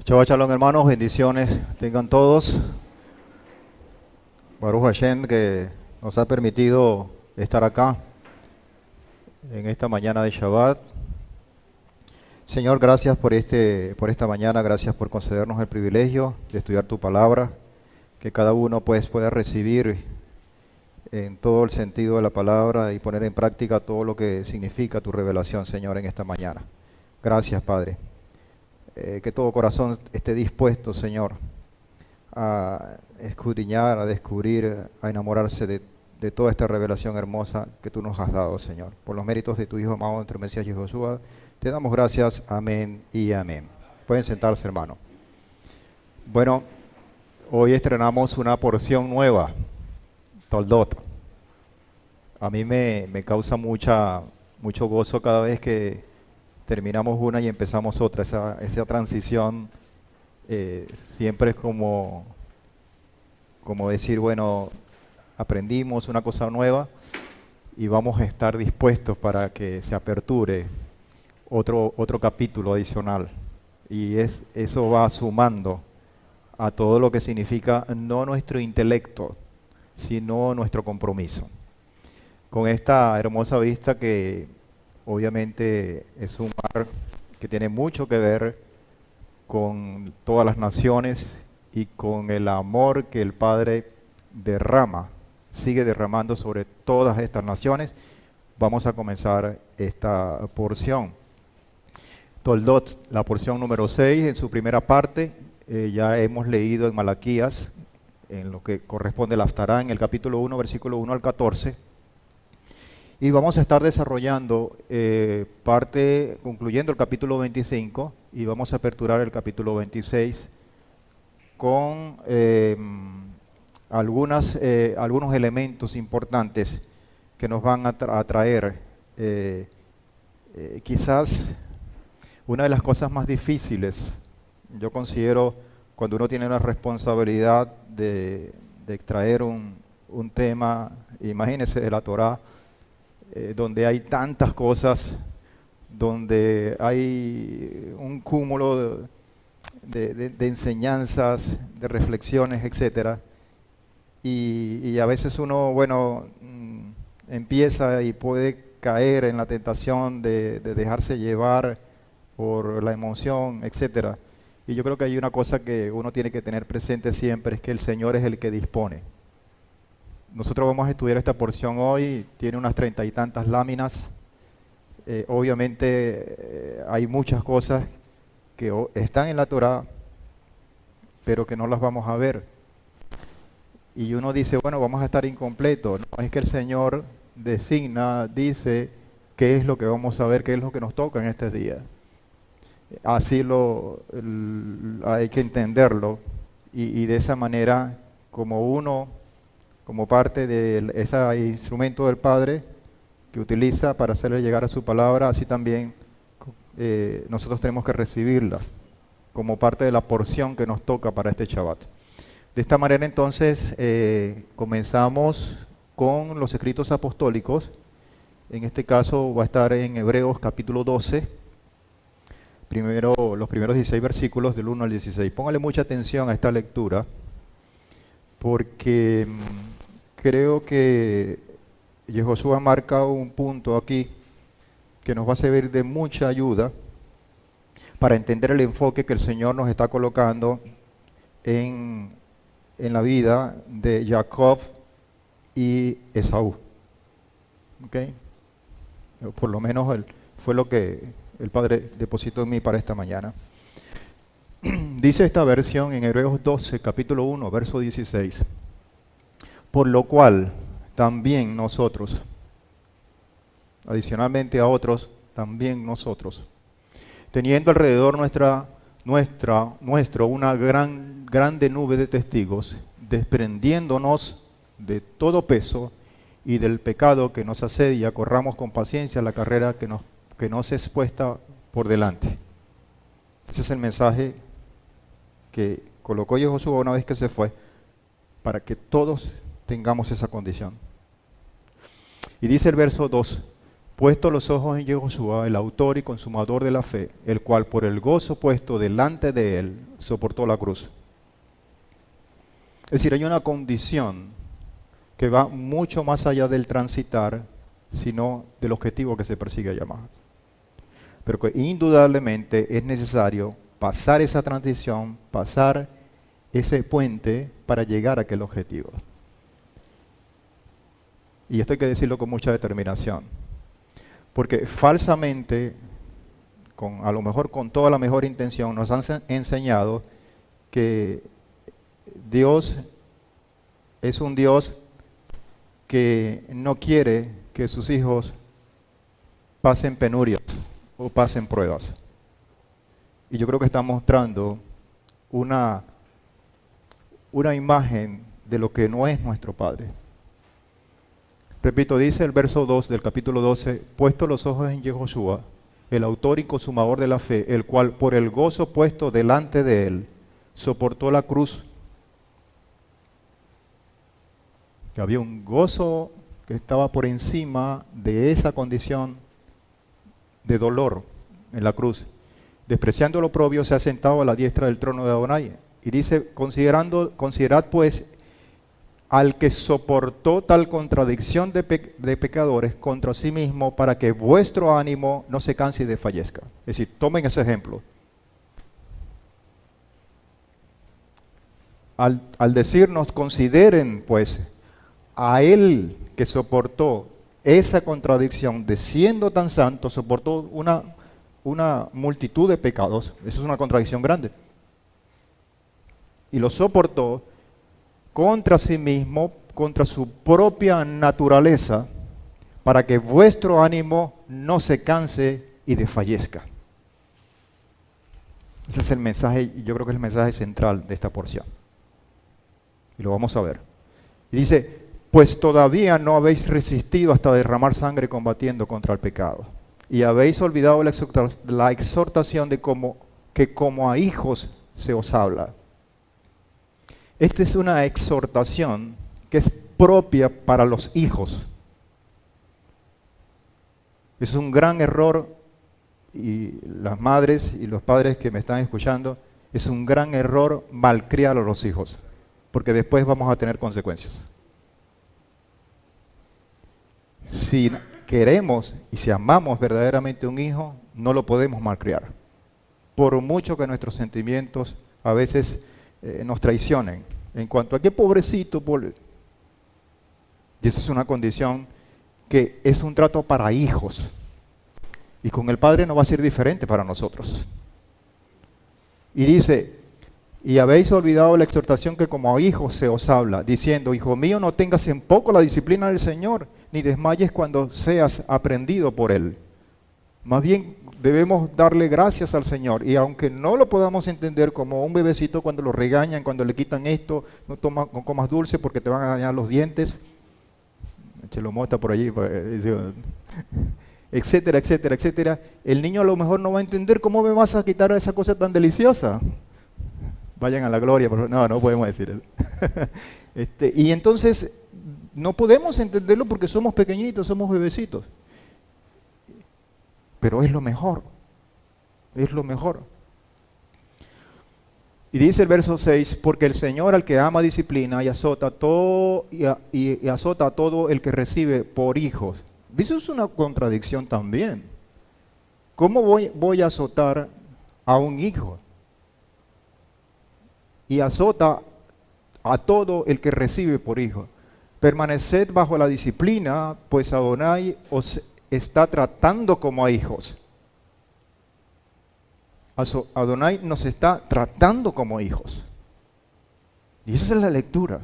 Shabbat Shalom, hermanos, bendiciones tengan todos. Baruch Hashem, que nos ha permitido estar acá en esta mañana de Shabbat. Señor, gracias por esta mañana, gracias por concedernos el privilegio de estudiar tu palabra, que cada uno pues pueda recibir en todo el sentido de la palabra y poner en práctica todo lo que significa tu revelación, Señor, en esta mañana. Gracias, Padre. Que todo corazón esté dispuesto, Señor, a escudriñar, a descubrir, a enamorarse de toda esta revelación hermosa que tú nos has dado, Señor. Por los méritos de tu Hijo amado, nuestro Mesías Josué, te damos gracias. Amén y amén. Pueden sentarse, hermano. Bueno, hoy estrenamos una porción nueva, Toldot. A mí me causa mucho gozo cada vez que terminamos una y empezamos otra. Esa transición siempre es como decir, bueno, aprendimos una cosa nueva y vamos a estar dispuestos para que se aperture otro capítulo adicional. Y eso va sumando a todo lo que significa no nuestro intelecto, sino nuestro compromiso. Con esta hermosa vista que obviamente es un mar que tiene mucho que ver con todas las naciones y con el amor que el Padre sigue derramando sobre todas estas naciones. Vamos a comenzar esta porción. Toldot, la porción número 6, en su primera parte, ya hemos leído en Malaquías, en lo que corresponde al Haftará, en el capítulo 1, versículo 1 al 14. Y vamos a estar desarrollando concluyendo el capítulo 25, y vamos a aperturar el capítulo 26 con algunos elementos importantes que nos van a traer quizás una de las cosas más difíciles. Yo considero, cuando uno tiene la responsabilidad de extraer un tema, imagínense, de la Torá, donde hay tantas cosas, donde hay un cúmulo de enseñanzas, de reflexiones, etcétera, y a veces uno, bueno, empieza y puede caer en la tentación de dejarse llevar por la emoción, etcétera. Y yo creo que hay una cosa que uno tiene que tener presente siempre, es que el Señor es el que dispone. Nosotros vamos a estudiar esta porción hoy, tiene unas 30 y tantas láminas. Obviamente hay muchas cosas que están en la Torá, pero que no las vamos a ver. Y uno dice, bueno, vamos a estar incompletos. No, es que el Señor dice qué es lo que vamos a ver, qué es lo que nos toca en este día. Así hay que entenderlo, y de esa manera, como parte de ese instrumento del Padre que utiliza para hacerle llegar a su palabra, así también nosotros tenemos que recibirla como parte de la porción que nos toca para este Shabbat. De esta manera entonces comenzamos con los escritos apostólicos. En este caso va a estar en Hebreos capítulo 12, los primeros 16 versículos del 1 al 16. Póngale mucha atención a esta lectura, porque creo que Josué marca un punto aquí que nos va a servir de mucha ayuda para entender el enfoque que el Señor nos está colocando en la vida de Jacob y Esaú. ¿Okay? Por lo menos fue lo que el Padre depositó en mí para esta mañana. Dice esta versión en Hebreos 12, capítulo 1, verso 16. Por lo cual también nosotros, adicionalmente a otros, también nosotros, teniendo alrededor nuestro una grande nube de testigos, desprendiéndonos de todo peso y del pecado que nos asedia, corramos con paciencia la carrera que nos es puesta por delante. Ese es el mensaje que colocó Josué una vez que se fue, para que todos tengamos esa condición. Y dice el verso 2, puesto los ojos en Yahushua, el autor y consumador de la fe, el cual por el gozo puesto delante de él soportó la cruz. Es decir, hay una condición que va mucho más allá del transitar, sino del objetivo que se persigue allá más. Pero que indudablemente es necesario pasar esa transición, pasar ese puente para llegar a aquel objetivo. Y esto hay que decirlo con mucha determinación, porque falsamente, a lo mejor con toda la mejor intención, nos han enseñado que Dios es un Dios que no quiere que sus hijos pasen penurias o pasen pruebas. Y yo creo que está mostrando una imagen de lo que no es nuestro Padre. Repito, dice el verso 2 del capítulo 12, puesto los ojos en Yahushua, el autor y consumador de la fe, el cual por el gozo puesto delante de él, soportó la cruz. Que había un gozo que estaba por encima de esa condición de dolor en la cruz. Despreciando lo propio, se ha sentado a la diestra del trono de Adonai. Y dice, considerad pues al que soportó tal contradicción de pecadores contra sí mismo, para que vuestro ánimo no se canse y desfallezca. Es decir, tomen ese ejemplo. Al decirnos, consideren pues a él que soportó esa contradicción de siendo tan santo, soportó una multitud de pecados. Eso es una contradicción grande. Y lo soportó contra sí mismo, contra su propia naturaleza, para que vuestro ánimo no se canse y desfallezca. Ese es el mensaje, y yo creo que es el mensaje central de esta porción. Y lo vamos a ver. Y dice, pues todavía no habéis resistido hasta derramar sangre combatiendo contra el pecado. Y habéis olvidado la exhortación de que como a hijos se os habla. Esta es una exhortación que es propia para los hijos. Es un gran error, y las madres y los padres que me están escuchando, es un gran error malcriar a los hijos, porque después vamos a tener consecuencias. Si queremos y si amamos verdaderamente a un hijo, no lo podemos malcriar. Por mucho que nuestros sentimientos a veces nos traicionen. En cuanto a qué pobrecito, y esa es una condición que es un trato para hijos. Y con el Padre no va a ser diferente para nosotros. Y dice, y habéis olvidado la exhortación que como a hijos se os habla, diciendo, hijo mío, no tengas en poco la disciplina del Señor, ni desmayes cuando seas aprendido por Él. Más bien debemos darle gracias al Señor, y aunque no lo podamos entender como un bebecito cuando lo regañan, cuando le quitan esto, no comas dulce porque te van a dañar los dientes, Chelomó está por allí, etcétera, etcétera, etcétera, el niño a lo mejor no va a entender cómo me vas a quitar esa cosa tan deliciosa. Vayan a la gloria, pero no podemos decir eso. Y entonces no podemos entenderlo porque somos pequeñitos, somos bebecitos. Pero es lo mejor, es lo mejor. Y dice el verso 6, porque el Señor al que ama disciplina y azota y azota a todo el que recibe por hijos. Eso es una contradicción también. ¿Cómo voy a azotar a un hijo? Y azota a todo el que recibe por hijo. Permaneced bajo la disciplina, pues Adonai os está tratando como a hijos. Adonai nos está tratando como hijos. Y esa es la lectura.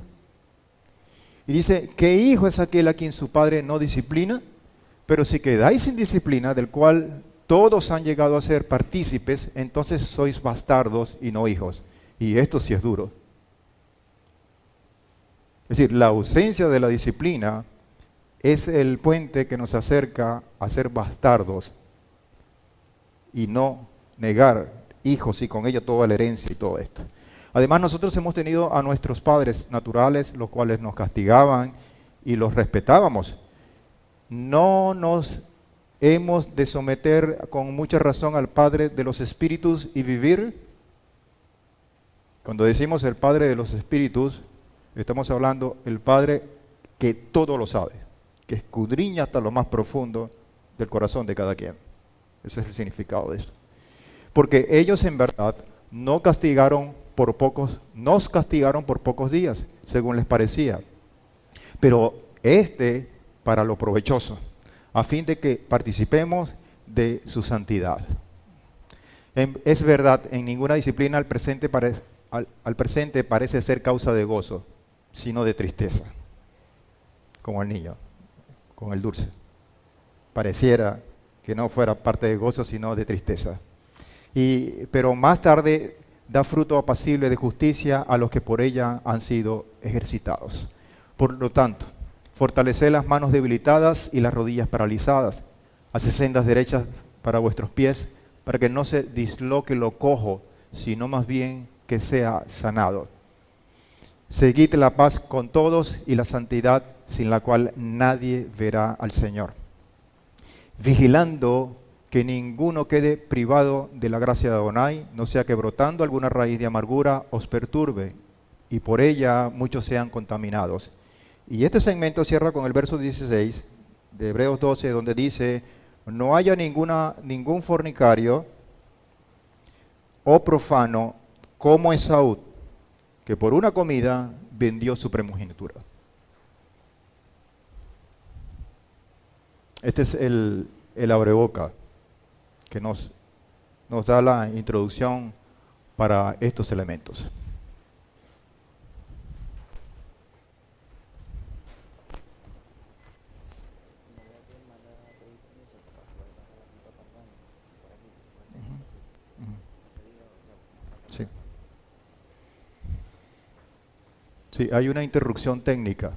Y dice, ¿qué hijo es aquel a quien su padre no disciplina? Pero si quedáis sin disciplina, del cual todos han llegado a ser partícipes, entonces sois bastardos y no hijos. Y esto sí es duro. Es decir, la ausencia de la disciplina es el puente que nos acerca a ser bastardos y no negar hijos y con ello toda la herencia y todo esto. Además, nosotros hemos tenido a nuestros padres naturales, los cuales nos castigaban y los respetábamos. No nos hemos de someter con mucha razón al Padre de los Espíritus y vivir. Cuando decimos el Padre de los Espíritus, estamos hablando el Padre que todo lo sabe, que escudriña hasta lo más profundo del corazón de cada quien. Ese es el significado de eso. Porque ellos en verdad nos castigaron por pocos días, según les parecía. Pero para lo provechoso, a fin de que participemos de su santidad. Es verdad, en ninguna disciplina al presente parece ser causa de gozo, sino de tristeza. Como el niño, con el dulce. Pareciera que no fuera parte de gozo, sino de tristeza. Pero más tarde da fruto apacible de justicia a los que por ella han sido ejercitados. Por lo tanto, fortaleced las manos debilitadas y las rodillas paralizadas. Haced sendas derechas para vuestros pies, para que no se disloque lo cojo, sino más bien que sea sanado. Seguid la paz con todos y la santidad, sin la cual nadie verá al Señor. Vigilando que ninguno quede privado de la gracia de Adonai, no sea que brotando alguna raíz de amargura os perturbe, y por ella muchos sean contaminados. Y este segmento cierra con el verso 16 de Hebreos 12, donde dice: no haya ningún fornicario o profano como Esaú, que por una comida vendió su primogenitura. Este es el abreboca que nos da la introducción para estos elementos. Sí. Sí, hay una interrupción técnica.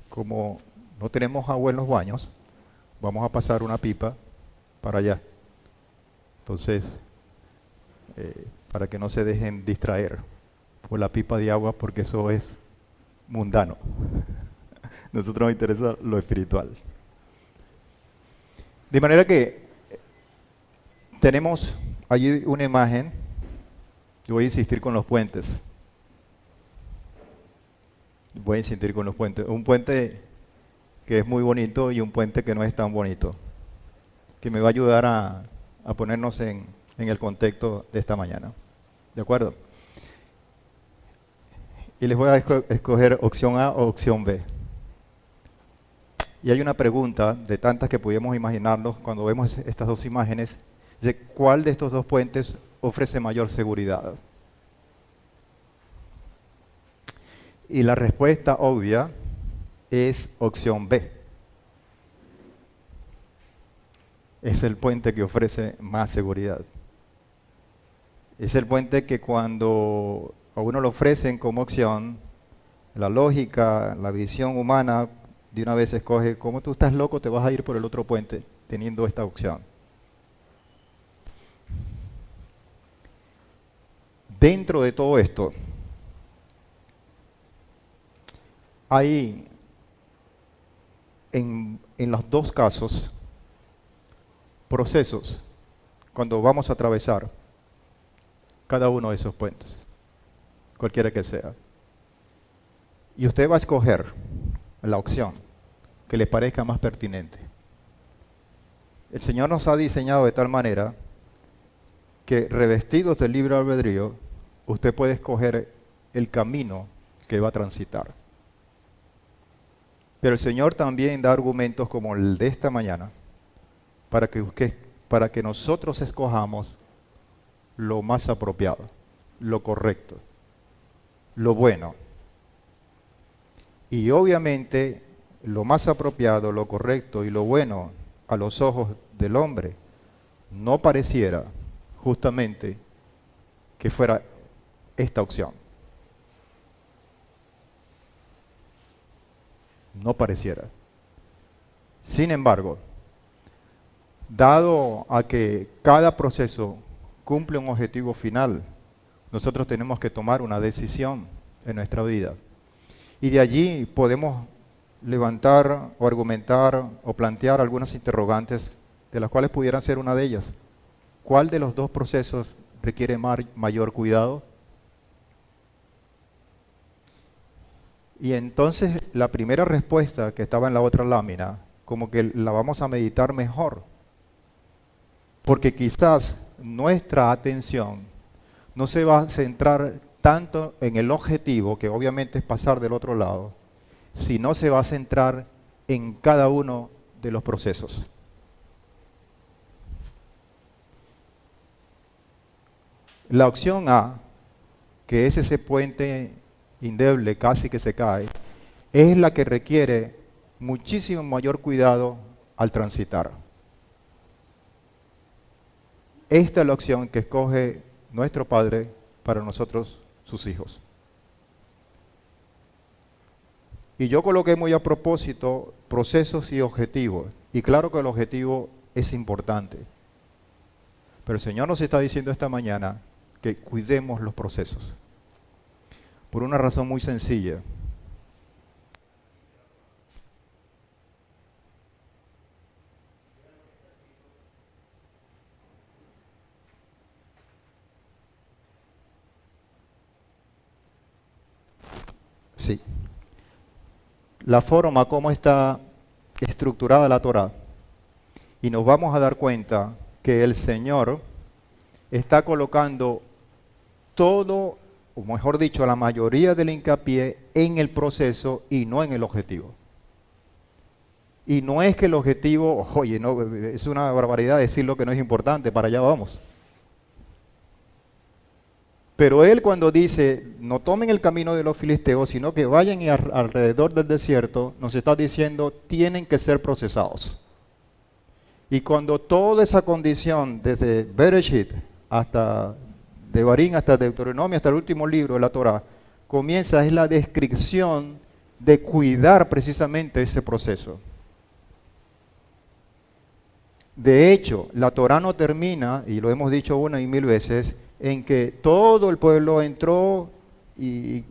Como no tenemos agua en los baños, vamos a pasar una pipa para allá. Entonces, para que no se dejen distraer por la pipa de agua, porque eso es mundano. Nosotros nos interesa lo espiritual. De manera que tenemos allí una imagen. Yo voy a insistir con los puentes. Voy a insistir con los puentes. Un puente que es muy bonito y un puente que no es tan bonito, que me va a ayudar a ponernos en el contexto de esta mañana. ¿De acuerdo? Y les voy a escoger opción A o opción B. Y hay una pregunta de tantas que podíamos imaginarnos cuando vemos estas dos imágenes, de cuál de estos dos puentes ofrece mayor seguridad. Y la respuesta obvia es opción B. Es el puente que ofrece más seguridad. Es el puente que cuando a uno lo ofrecen como opción, la lógica, la visión humana de una vez escoge: ¿cómo tú estás loco? Te vas a ir por el otro puente teniendo esta opción. Dentro de todo esto, hay en los dos casos procesos cuando vamos a atravesar cada uno de esos puentes, cualquiera que sea. Y usted va a escoger la opción que le parezca más pertinente. El Señor nos ha diseñado de tal manera que, revestidos del libre albedrío, usted puede escoger el camino que va a transitar. Pero el Señor también da argumentos como el de esta mañana para que nosotros escojamos lo más apropiado, lo correcto, lo bueno. Y obviamente lo más apropiado, lo correcto y lo bueno a los ojos del hombre no pareciera justamente que fuera esta opción. No pareciera. Sin embargo, dado a que cada proceso cumple un objetivo final, nosotros tenemos que tomar una decisión en nuestra vida. Y de allí podemos levantar o argumentar o plantear algunas interrogantes de las cuales pudieran ser una de ellas. ¿Cuál de los dos procesos requiere mayor cuidado? Y entonces la primera respuesta que estaba en la otra lámina, como que la vamos a meditar mejor. Porque quizás nuestra atención no se va a centrar tanto en el objetivo, que obviamente es pasar del otro lado, sino se va a centrar en cada uno de los procesos. La opción A, que es ese puente endeble, casi que se cae, es la que requiere muchísimo mayor cuidado al transitar. Esta es la opción que escoge nuestro Padre para nosotros, sus hijos. Y yo coloqué muy a propósito procesos y objetivos. Y claro que el objetivo es importante. Pero el Señor nos está diciendo esta mañana que cuidemos los procesos. Por una razón muy sencilla. Sí. La forma como está estructurada la Torá. Y nos vamos a dar cuenta que el Señor está colocando todo, o mejor dicho, la mayoría del hincapié en el proceso y no en el objetivo. Y no es que el objetivo, oye, no, es una barbaridad decir lo que no es importante, para allá vamos. Pero él cuando dice, no tomen el camino de los filisteos, sino que vayan alrededor del desierto, nos está diciendo, tienen que ser procesados. Y cuando toda esa condición, desde Bereshit hasta Devarim, hasta Deuteronomio, hasta el último libro de la Torá, comienza, es la descripción de cuidar precisamente ese proceso. De hecho, la Torá no termina, y lo hemos dicho una y mil veces, en que todo el pueblo entró y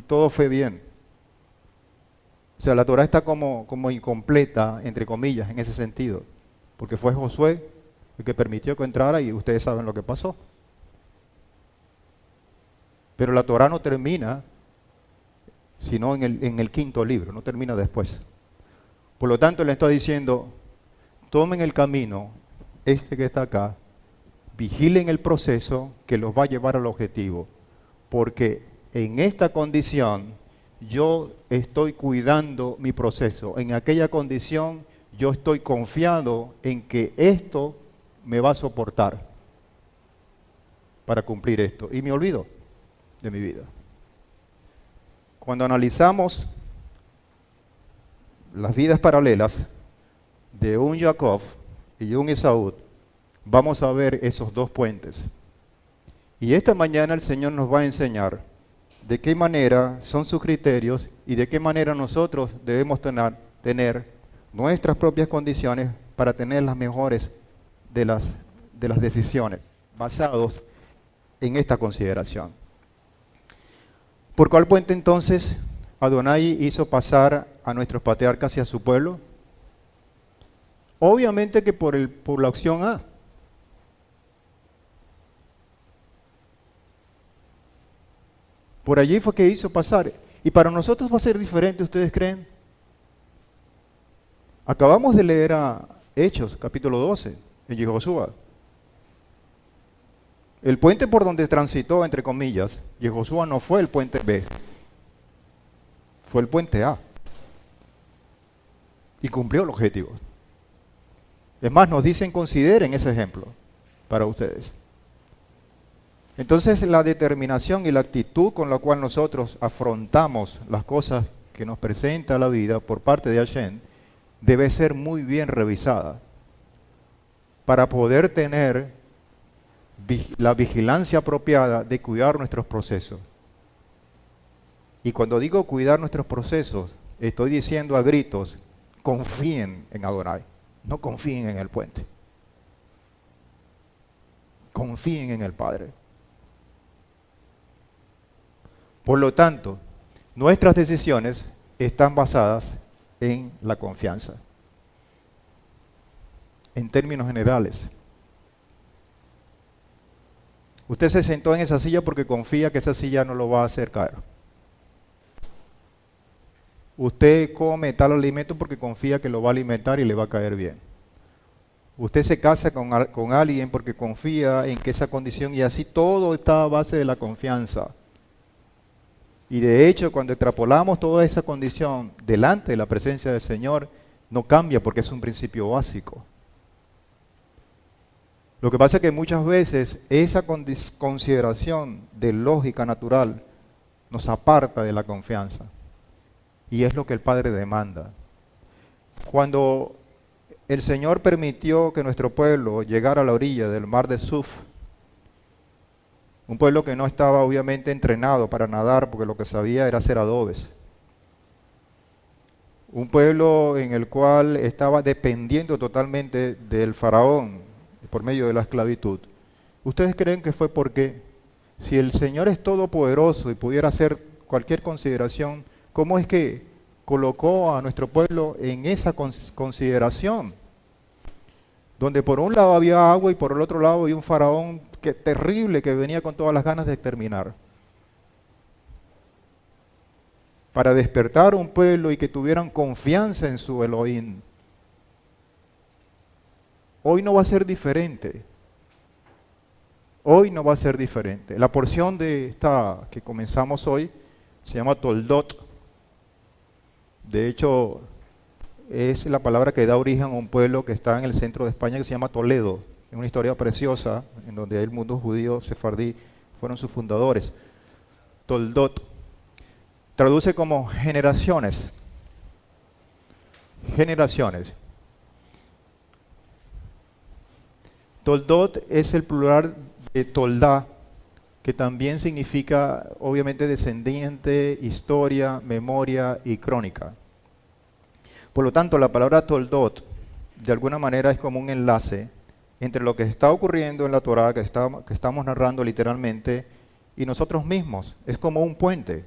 todo fue bien. O sea, la Torá está como incompleta, entre comillas, en ese sentido. Porque fue Josué el que permitió que entrara y ustedes saben lo que pasó. Pero la Torá no termina, sino en el quinto libro, no termina después. Por lo tanto, le está diciendo, tomen el camino, este que está acá, vigilen el proceso que los va a llevar al objetivo. Porque en esta condición yo estoy cuidando mi proceso. En aquella condición yo estoy confiado en que esto me va a soportar para cumplir esto. Y me olvido de mi vida. Cuando analizamos las vidas paralelas de un Jacob y de un Esaú, vamos a ver esos dos puentes. Y esta mañana el Señor nos va a enseñar de qué manera son sus criterios y de qué manera nosotros debemos tener nuestras propias condiciones para tener las mejores de las decisiones, basados en esta consideración. ¿Por cuál puente entonces Adonai hizo pasar a nuestros patriarcas y a su pueblo? Obviamente que por la opción A. Por allí fue que hizo pasar. Y para nosotros va a ser diferente, ¿ustedes creen? Acabamos de leer a Hechos, capítulo 12, en Yehoshua. El puente por donde transitó, entre comillas, Yehoshua no fue el puente B, fue el puente A. Y cumplió el objetivo. Es más, nos dicen, consideren ese ejemplo para ustedes. Entonces, la determinación y la actitud con la cual nosotros afrontamos las cosas que nos presenta la vida por parte de Hashem debe ser muy bien revisada para poder tener la vigilancia apropiada de cuidar nuestros procesos. Y cuando digo cuidar nuestros procesos, estoy diciendo a gritos, confíen en Adonai, no confíen en el puente. Confíen en el Padre. Por lo tanto, nuestras decisiones están basadas en la confianza. en términos generales. Usted se sentó en esa silla porque confía que esa silla no lo va a hacer caer. Usted come tal alimento porque confía que lo va a alimentar y le va a caer bien. Usted se casa con alguien porque confía en que esa condición, y así todo está a base de la confianza. Y de hecho, cuando extrapolamos toda esa condición delante de la presencia del Señor, no cambia porque es un principio básico. Lo que pasa es que muchas veces esa consideración de lógica natural nos aparta de la confianza. Y es lo que el Padre demanda. Cuando el Señor permitió que nuestro pueblo llegara a la orilla del mar de Suf, un pueblo que no estaba obviamente entrenado para nadar porque lo que sabía era hacer adobes. Un pueblo en el cual estaba dependiendo totalmente del faraón por medio de la esclavitud. ¿Ustedes creen que fue porque si el Señor es todopoderoso y pudiera hacer cualquier consideración, cómo es que colocó a nuestro pueblo en esa consideración? Donde por un lado había agua y por el otro lado había un faraón terrible que venía con todas las ganas de exterminar. Para despertar un pueblo y que tuvieran confianza en su Elohim. Hoy no va a ser diferente. Hoy no va a ser diferente. La porción de esta que comenzamos hoy se llama Toldot. De hecho, es la palabra que da origen a un pueblo que está en el centro de España que se llama Toledo. Es una historia preciosa en donde el mundo judío sefardí fueron sus fundadores. Toldot traduce como generaciones. Generaciones. Toldot es el plural de Toldá, que también significa obviamente descendiente, historia, memoria y crónica. Por lo tanto, la palabra Toldot de alguna manera es como un enlace entre lo que está ocurriendo en la Torá, que estamos narrando literalmente, y nosotros mismos. Es como un puente.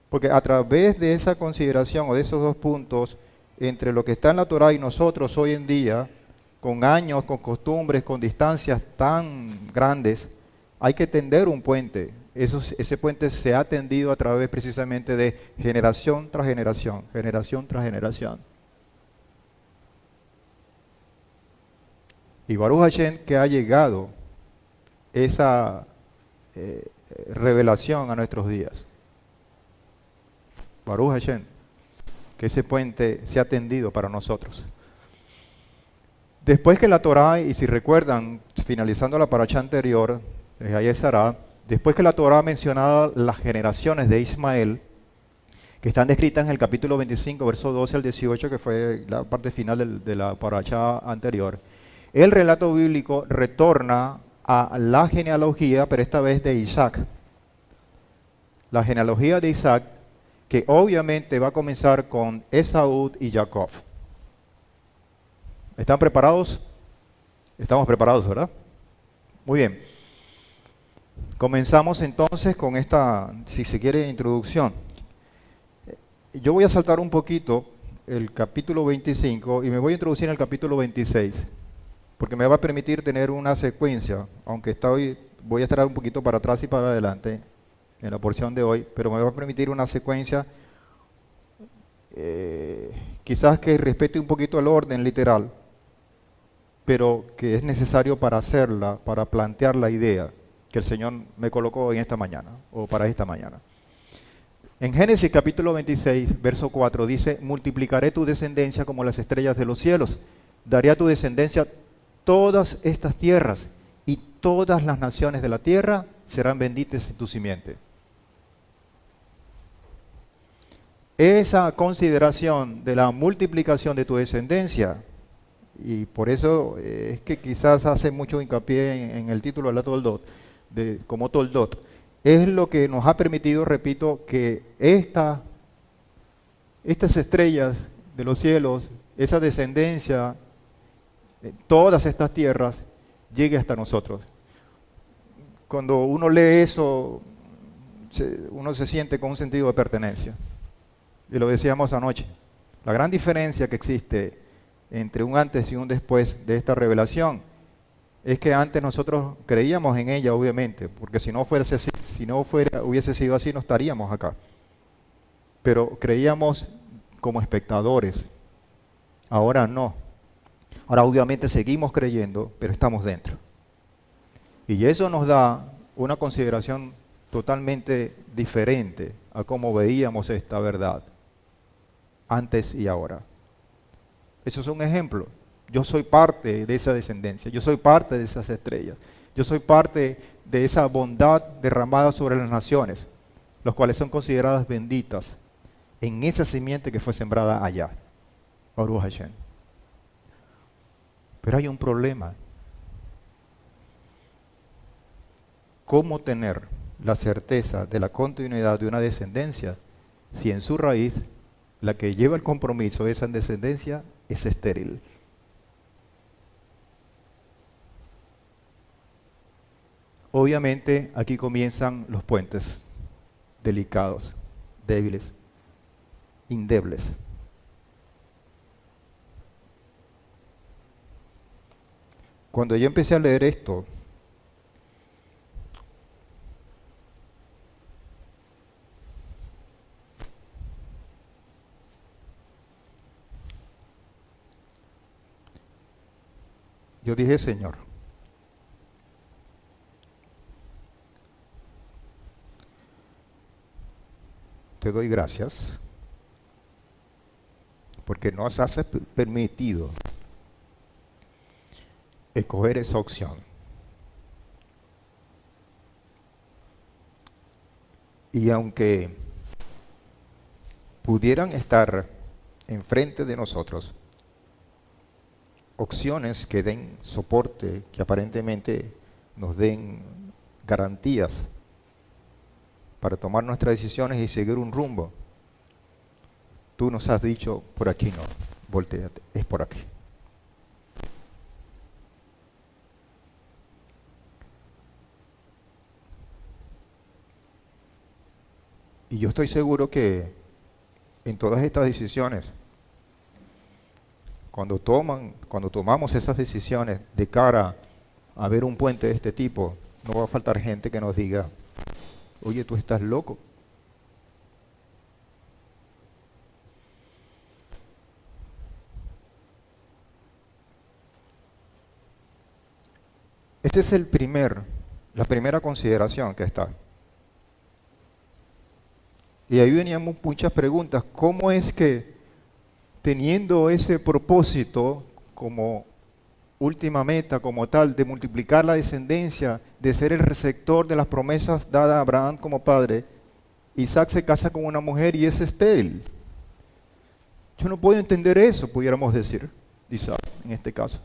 Porque a través de esa consideración o de esos dos puntos, entre lo que está en la Torá y nosotros hoy en día, con años, con costumbres, con distancias tan grandes, hay que tender un puente. Ese puente se ha tendido a través precisamente de generación tras generación, generación tras generación. Y Baruch Hashem que ha llegado esa revelación a nuestros días. Baruch Hashem, que ese puente se ha tendido para nosotros. Después que la Torá, y si recuerdan, finalizando la paracha anterior, después que la Torá ha mencionado las generaciones de Ismael, que están descritas en el capítulo 25, verso 12 al 18, que fue la parte final de la paracha anterior, el relato bíblico retorna a la genealogía, pero esta vez de Isaac. La genealogía de Isaac, que obviamente va a comenzar con Esaú y Jacob. ¿Están preparados? Estamos preparados, ¿verdad? Muy bien. Comenzamos entonces con esta, si se quiere, introducción. Yo voy a saltar un poquito el capítulo 25 y me voy a introducir en el capítulo 26, porque me va a permitir tener una secuencia, aunque voy a estar un poquito para atrás y para adelante en la porción de hoy, pero me va a permitir una secuencia quizás que respete un poquito el orden literal, pero que es necesario para hacerla, para plantear la idea que el Señor me colocó en esta mañana, o para esta mañana. En Génesis capítulo 26, verso 4 dice, multiplicaré tu descendencia como las estrellas de los cielos, daré a tu descendencia todas estas tierras, y todas las naciones de la tierra serán benditas en tu simiente. Esa consideración de la multiplicación de tu descendencia, y por eso es que quizás hace mucho hincapié en el título de la Toldot, como Toldot, es lo que nos ha permitido, repito, que estas estrellas de los cielos, esa descendencia, todas estas tierras, llegue hasta nosotros. Cuando uno lee eso, uno se siente con un sentido de pertenencia. Y lo decíamos anoche. La gran diferencia que existe entre un antes y un después de esta revelación. Es que antes nosotros creíamos en ella, obviamente, porque si no hubiese sido así, no estaríamos acá. Pero creíamos como espectadores. Ahora no. Ahora obviamente seguimos creyendo, pero estamos dentro. Y eso nos da una consideración totalmente diferente a cómo veíamos esta verdad antes y ahora. Eso es un ejemplo. Yo soy parte de esa descendencia, yo soy parte de esas estrellas, yo soy parte de esa bondad derramada sobre las naciones, los cuales son consideradas benditas en esa simiente que fue sembrada allá. Baruch Hashem. Pero hay un problema. ¿Cómo tener la certeza de la continuidad de una descendencia si en su raíz la que lleva el compromiso de esa descendencia es estéril? Obviamente aquí comienzan los puentes delicados, débiles, endebles. Cuando yo empecé a leer esto, yo dije, Señor, te doy gracias porque nos has permitido escoger esa opción. Y aunque pudieran estar enfrente de nosotros opciones que den soporte, que aparentemente nos den garantías para tomar nuestras decisiones y seguir un rumbo, tú nos has dicho, por aquí no, volteate, es por aquí. Y yo estoy seguro que en todas estas decisiones, cuando tomamos esas decisiones de cara a ver un puente de este tipo, no va a faltar gente que nos diga, oye, tú estás loco. Esta es la primera consideración que está. Y ahí venían muchas preguntas. ¿Cómo es que teniendo ese propósito como última meta, como tal, de multiplicar la descendencia, de ser el receptor de las promesas dadas a Abraham como padre, Isaac se casa con una mujer y es estéril? Yo no puedo entender eso, pudiéramos decir, Isaac, en este caso.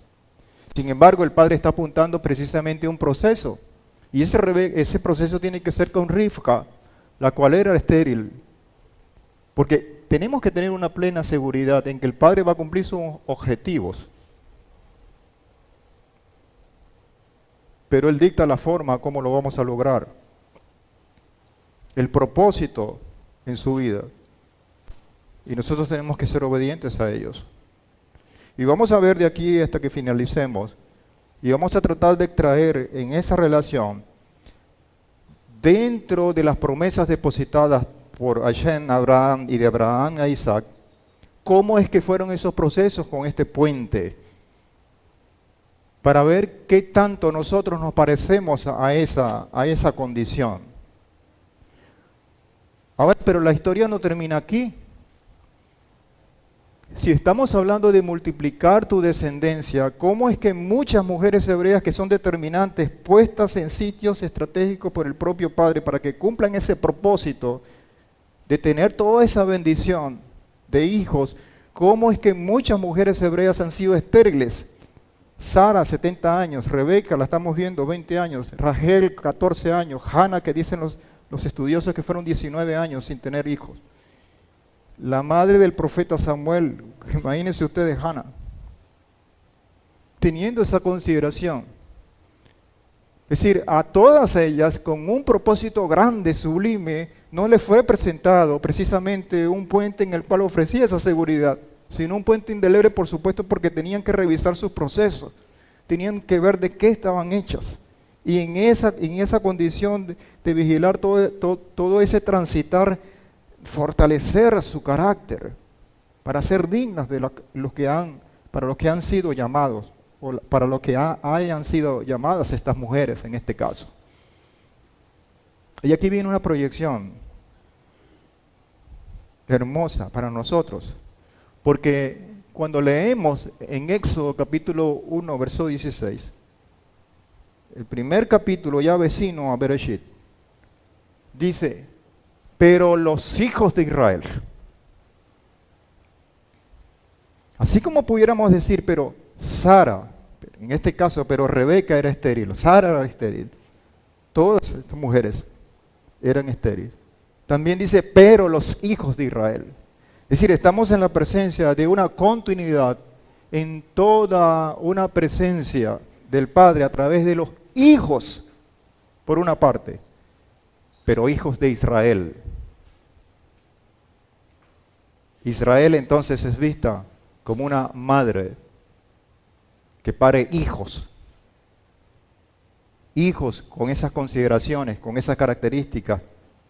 Sin embargo, el padre está apuntando precisamente a un proceso, y ese proceso tiene que ser con Rivka, la cual era estéril, porque tenemos que tener una plena seguridad en que el padre va a cumplir sus objetivos, pero él dicta la forma cómo lo vamos a lograr, el propósito en su vida, y nosotros tenemos que ser obedientes a ellos. Y vamos a ver de aquí hasta que finalicemos, y vamos a tratar de extraer en esa relación, dentro de las promesas depositadas por Hashem a Abraham y de Abraham a Isaac, cómo es que fueron esos procesos con este puente, para ver qué tanto nosotros nos parecemos a esa condición. Ahora, pero la historia no termina aquí. Si estamos hablando de multiplicar tu descendencia, ¿cómo es que muchas mujeres hebreas que son determinantes, puestas en sitios estratégicos por el propio Padre para que cumplan ese propósito de tener toda esa bendición de hijos, cómo es que muchas mujeres hebreas han sido estériles? Sara, 70 años, Rebeca, la estamos viendo, 20 años, Rachel, 14 años, Hannah, que dicen los estudiosos que fueron 19 años sin tener hijos. La madre del profeta Samuel, imagínense ustedes, Hannah, teniendo esa consideración. Es decir, a todas ellas, con un propósito grande, sublime, no les fue presentado precisamente un puente en el cual ofrecía esa seguridad, sino un puente indeleble, por supuesto, porque tenían que revisar sus procesos, tenían que ver de qué estaban hechas. Y en esa condición de vigilar todo ese transitar, fortalecer su carácter para ser dignas de para los que han sido llamados, o para los que hayan sido llamadas estas mujeres en este caso. Y aquí viene una proyección hermosa para nosotros, porque cuando leemos en Éxodo capítulo 1, verso 16, el primer capítulo ya vecino a Bereshit, dice, pero los hijos de Israel, así como pudiéramos decir, pero Sara, en este caso, pero Rebeca era estéril, Sara era estéril, todas estas mujeres eran estériles. También dice, pero los hijos de Israel. Es decir, estamos en la presencia de una continuidad en toda una presencia del Padre a través de los hijos, por una parte, pero hijos de Israel. Israel entonces es vista como una madre que pare hijos. Hijos con esas consideraciones, con esas características,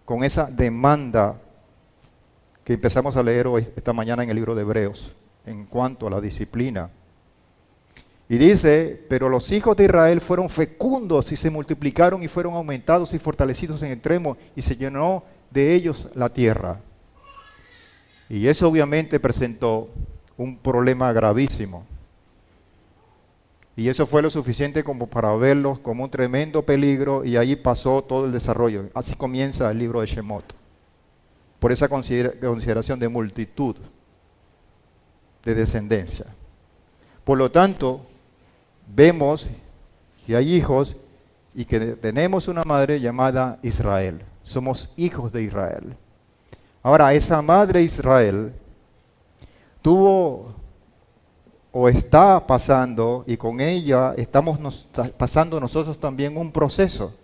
con esa demanda que empezamos a leer hoy, esta mañana en el libro de Hebreos, en cuanto a la disciplina. Y dice, pero los hijos de Israel fueron fecundos y se multiplicaron y fueron aumentados y fortalecidos en extremo y se llenó de ellos la tierra. Y eso obviamente presentó un problema gravísimo. Y eso fue lo suficiente como para verlos como un tremendo peligro y ahí pasó todo el desarrollo. Así comienza el libro de Shemot. Por esa consideración de multitud, de descendencia. Por lo tanto, vemos que hay hijos y que tenemos una madre llamada Israel. Somos hijos de Israel. Ahora, esa madre Israel tuvo o está pasando, y con ella estamos pasando nosotros también un proceso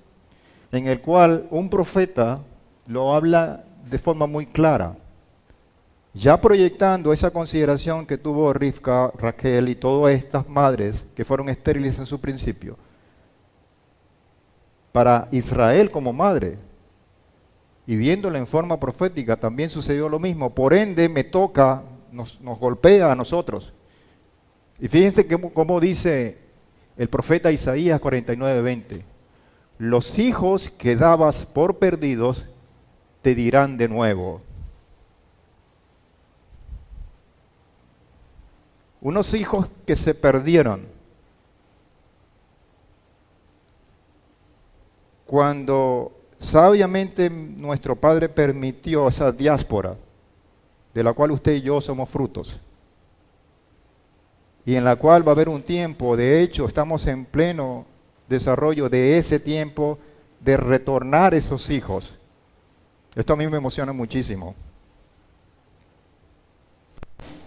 en el cual un profeta lo habla de forma muy clara, ya proyectando esa consideración que tuvo Rivka, Raquel y todas estas madres que fueron estériles en su principio, para Israel como madre, y viéndolo en forma profética también sucedió lo mismo. Por ende me toca, nos golpea a nosotros. Y fíjense cómo dice el profeta Isaías 49:20. Los hijos que dabas por perdidos te dirán de nuevo. Unos hijos que se perdieron. Cuando sabiamente nuestro Padre permitió esa diáspora, de la cual usted y yo somos frutos, y en la cual va a haber un tiempo, de hecho estamos en pleno desarrollo de ese tiempo de retornar esos hijos. Esto a mí me emociona muchísimo.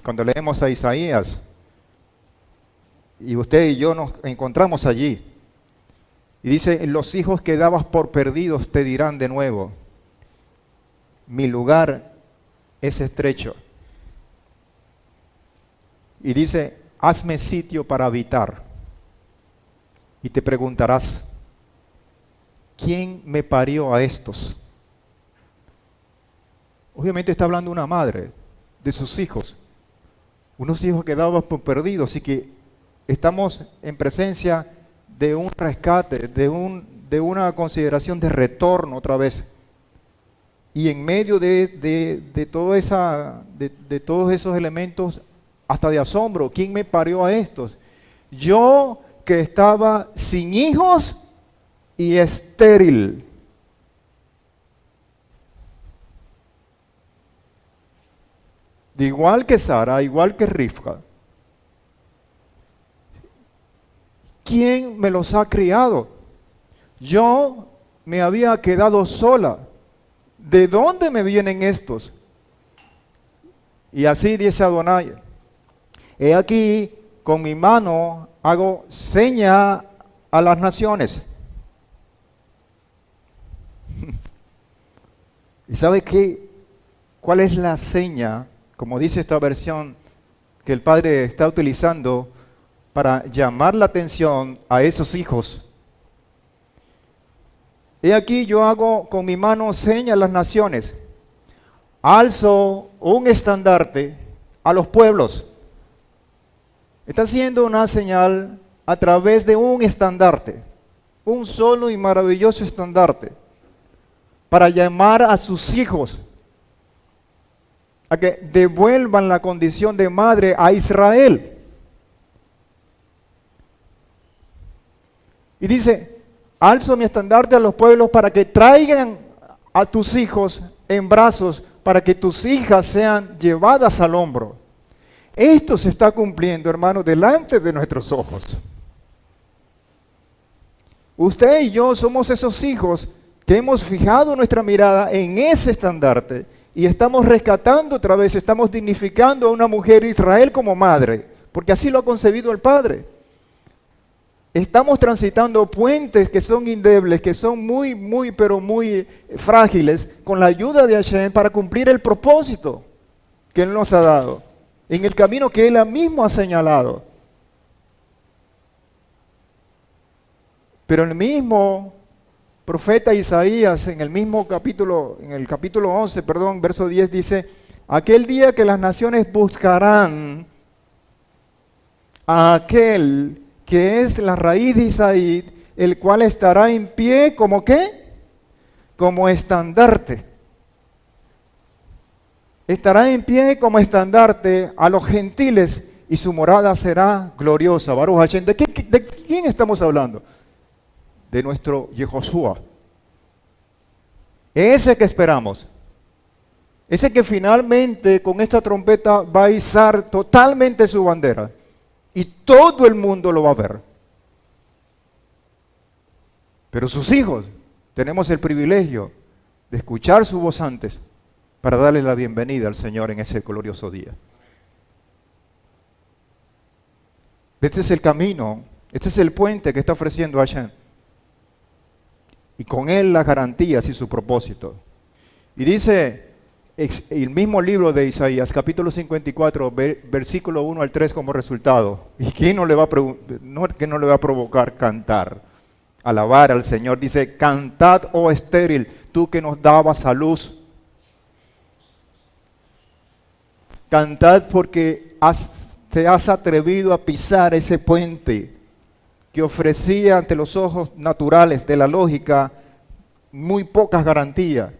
Cuando leemos a Isaías, y usted y yo nos encontramos allí, y dice, los hijos que dabas por perdidos te dirán de nuevo, mi lugar es estrecho. Y dice, hazme sitio para habitar. Y te preguntarás, ¿quién me parió a estos? Obviamente está hablando una madre de sus hijos, unos hijos que daban por perdidos, y que estamos en presencia de un rescate, de una consideración de retorno otra vez. Y en medio de todos esos elementos, hasta de asombro, ¿quién me parió a estos? Yo que estaba sin hijos y estéril. Igual que Sara, igual que Rivka. ¿Quién me los ha criado? Yo me había quedado sola. ¿De dónde me vienen estos? Y así dice Adonai, he aquí, con mi mano hago seña a las naciones. ¿Y sabe qué? ¿Cuál es la seña? Como dice esta versión que el Padre está utilizando para llamar la atención a esos hijos. He aquí yo hago con mi mano seña a las naciones, alzo un estandarte a los pueblos. Está haciendo una señal a través de un estandarte, un solo y maravilloso estandarte, para llamar a sus hijos a que devuelvan la condición de madre a Israel. Y dice, alzo mi estandarte a los pueblos para que traigan a tus hijos en brazos, para que tus hijas sean llevadas al hombro. Esto se está cumpliendo, hermano, delante de nuestros ojos. Usted y yo somos esos hijos que hemos fijado nuestra mirada en ese estandarte y estamos rescatando otra vez, estamos dignificando a una mujer Israel como madre, porque así lo ha concebido el Padre. Estamos transitando puentes que son indebles, que son pero muy frágiles, con la ayuda de Hashem para cumplir el propósito que Él nos ha dado, en el camino que Él mismo ha señalado. Pero el mismo profeta Isaías, en el capítulo 11, verso 10, dice, aquel día que las naciones buscarán a aquel que es la raíz de Isaí, el cual estará en pie como ¿qué? Como estandarte. Estará en pie como estandarte a los gentiles y su morada será gloriosa. Baruch Hashem. ¿De quién estamos hablando? De nuestro Yehoshua. Ese que esperamos. Ese que finalmente con esta trompeta va a izar totalmente su bandera. Y todo el mundo lo va a ver. Pero sus hijos, tenemos el privilegio de escuchar su voz antes para darle la bienvenida al Señor en ese glorioso día. Este es el camino, este es el puente que está ofreciendo Hashem. Y con él las garantías y su propósito. Y dice el mismo libro de Isaías, capítulo 54, versículo 1 al 3 como resultado. ¿Y quién no le va a provocar cantar? Alabar al Señor. Dice, cantad, oh estéril, tú que nos dabas a luz. Cantad porque te has atrevido a pisar ese puente que ofrecía ante los ojos naturales de la lógica muy pocas garantías.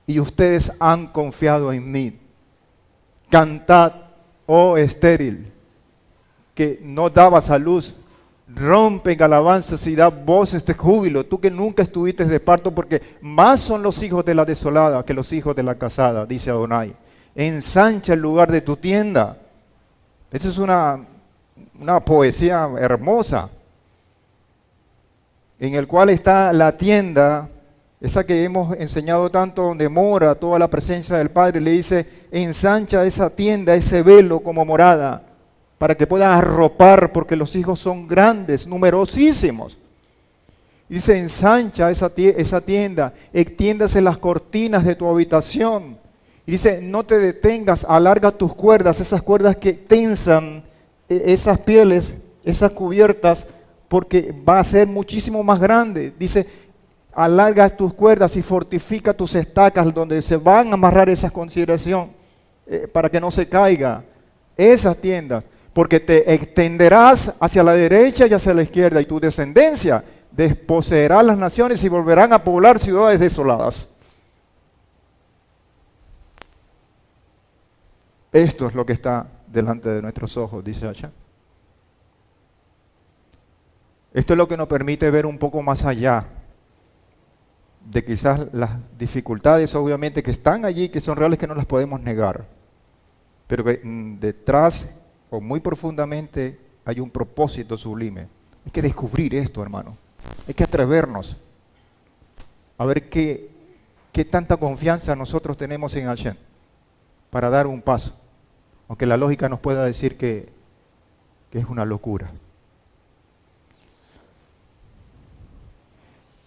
Y ustedes han confiado en mí. Cantad, oh estéril, que no dabas a luz, rompe en alabanzas y da voces de júbilo, tú que nunca estuviste de parto, porque más son los hijos de la desolada que los hijos de la casada, dice Adonai. Ensancha el lugar de tu tienda. Esa es una poesía hermosa, en el cual está la tienda, esa que hemos enseñado tanto, donde mora toda la presencia del Padre. Le dice, ensancha esa tienda, ese velo como morada, para que puedas arropar, porque los hijos son grandes, numerosísimos. Dice, ensancha esa tienda, extiéndase las cortinas de tu habitación. Y dice, no te detengas, alarga tus cuerdas, esas cuerdas que tensan esas pieles, esas cubiertas, porque va a ser muchísimo más grande. Dice, alarga tus cuerdas y fortifica tus estacas donde se van a amarrar esas consideraciones para que no se caiga esas tiendas, porque te extenderás hacia la derecha y hacia la izquierda y tu descendencia desposeerá las naciones y volverán a poblar ciudades desoladas. Esto es lo que está delante de nuestros ojos, dice Hashem. Esto es lo que nos permite ver un poco más allá de quizás las dificultades, obviamente, que están allí, que son reales, que no las podemos negar. Pero que detrás, o muy profundamente, hay un propósito sublime. Hay que descubrir esto, hermano. Hay que atrevernos a ver qué tanta confianza nosotros tenemos en Hashem para dar un paso. Aunque la lógica nos pueda decir que es una locura.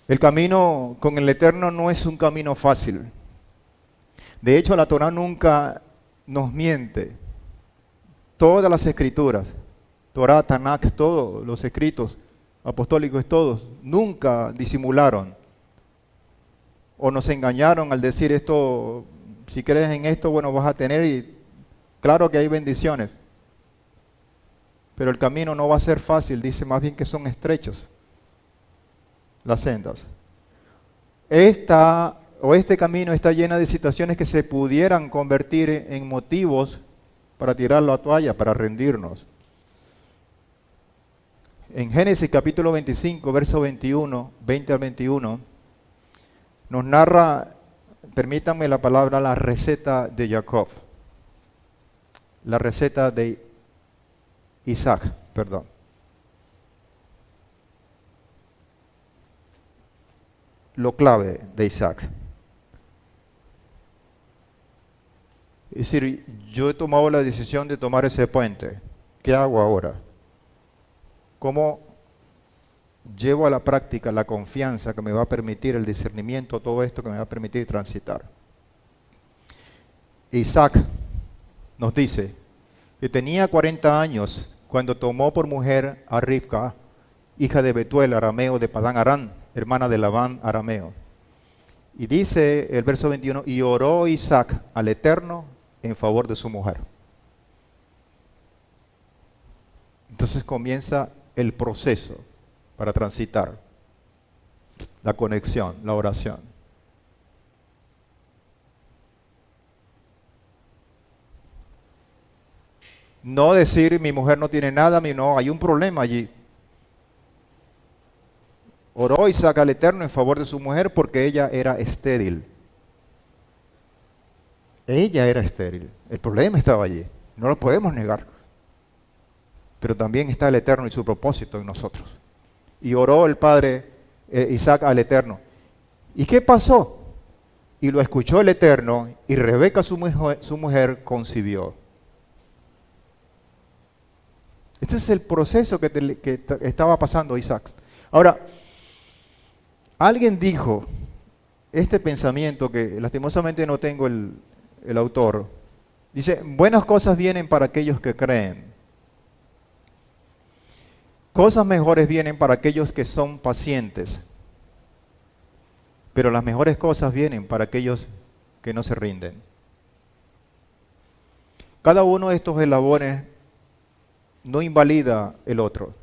El camino con el Eterno no es un camino fácil. De hecho, la Torah nunca nos miente. todas las escrituras, Torá, Tanakh, todos los escritos apostólicos, todos, nunca disimularon o nos engañaron al decir esto, si crees en esto, bueno, vas a tener, y claro que hay bendiciones, pero el camino no va a ser fácil, dice más bien que son estrechos las sendas. Este camino está lleno de situaciones que se pudieran convertir en motivos para tirar la toalla, para rendirnos. En Génesis capítulo 25, verso 21, 20 al 21, nos narra, permítanme la palabra, la receta de Jacob. La receta de Isaac, perdón. Lo clave de Isaac. Es decir, yo he tomado la decisión de tomar ese puente. ¿Qué hago ahora? ¿Cómo llevo a la práctica la confianza que me va a permitir el discernimiento, todo esto que me va a permitir transitar? Isaac nos dice que tenía 40 años cuando tomó por mujer a Rivka, hija de Betuel, arameo de Padán Aram, hermana de Labán, arameo. Y dice el verso 21, y oró Isaac al Eterno en favor de su mujer. Entonces comienza el proceso para transitar, la conexión, la oración. No decir mi mujer no tiene nada, no, hay un problema allí. Oró Isaac al Eterno en favor de su mujer porque ella era estéril. Ella era estéril. El problema estaba allí. No lo podemos negar. Pero también está el Eterno y su propósito en nosotros. Y oró el padre Isaac al Eterno. ¿Y qué pasó? Y lo escuchó el Eterno y Rebeca, su mujer, concibió. Este es el proceso que estaba pasando Isaac. Ahora, alguien dijo este pensamiento que lastimosamente no tengo el autor. Dice, buenas cosas vienen para aquellos que creen. Cosas mejores vienen para aquellos que son pacientes. Pero las mejores cosas vienen para aquellos que no se rinden. Cada uno de estos eslabones no invalida el otro.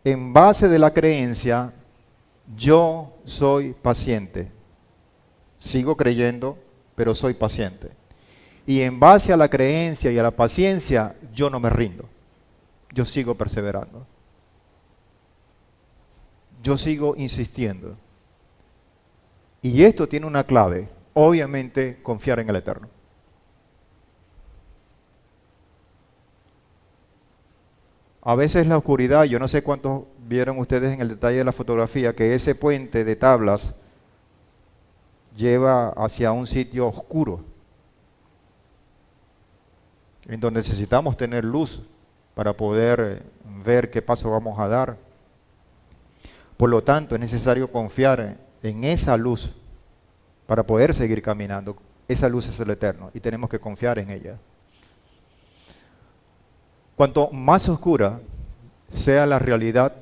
En base de la creencia, yo soy paciente. Sigo creyendo, pero soy paciente. Y en base a la creencia y a la paciencia, yo no me rindo. Yo sigo perseverando. Yo sigo insistiendo. Y esto tiene una clave. Obviamente, confiar en el Eterno. A veces la oscuridad, yo no sé cuántos vieron ustedes en el detalle de la fotografía, que ese puente de tablas lleva hacia un sitio oscuro, en donde necesitamos tener luz para poder ver qué paso vamos a dar. Por lo tanto, es necesario confiar en esa luz para poder seguir caminando. Esa luz es el Eterno y tenemos que confiar en ella. Cuanto más oscura sea la realidad,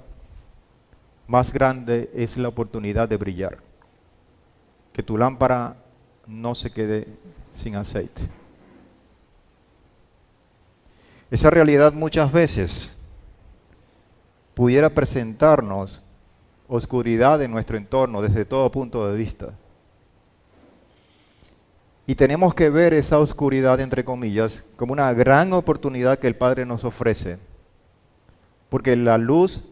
más grande es la oportunidad de brillar. Que tu lámpara no se quede sin aceite. Esa realidad muchas veces pudiera presentarnos oscuridad en nuestro entorno desde todo punto de vista. Y tenemos que ver esa oscuridad, entre comillas, como una gran oportunidad que el Padre nos ofrece. Porque la luz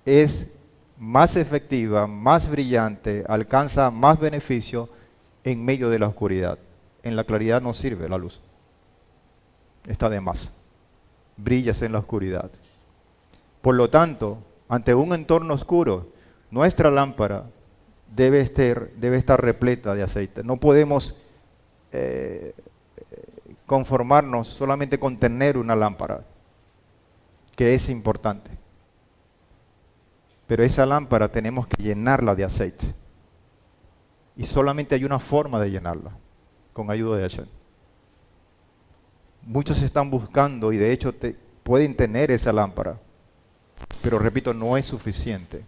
es más efectiva, más brillante, alcanza más beneficio en medio de la oscuridad. En la claridad no sirve la luz. Está de más. Brillas en la oscuridad. Por lo tanto, ante un entorno oscuro, nuestra lámpara debe estar repleta de aceite. No podemos conformarnos solamente con tener una lámpara, que es importante. Pero esa lámpara tenemos que llenarla de aceite. Y solamente hay una forma de llenarla, con ayuda de Hashem. Muchos están buscando y de hecho pueden tener esa lámpara, pero repito, no es suficiente,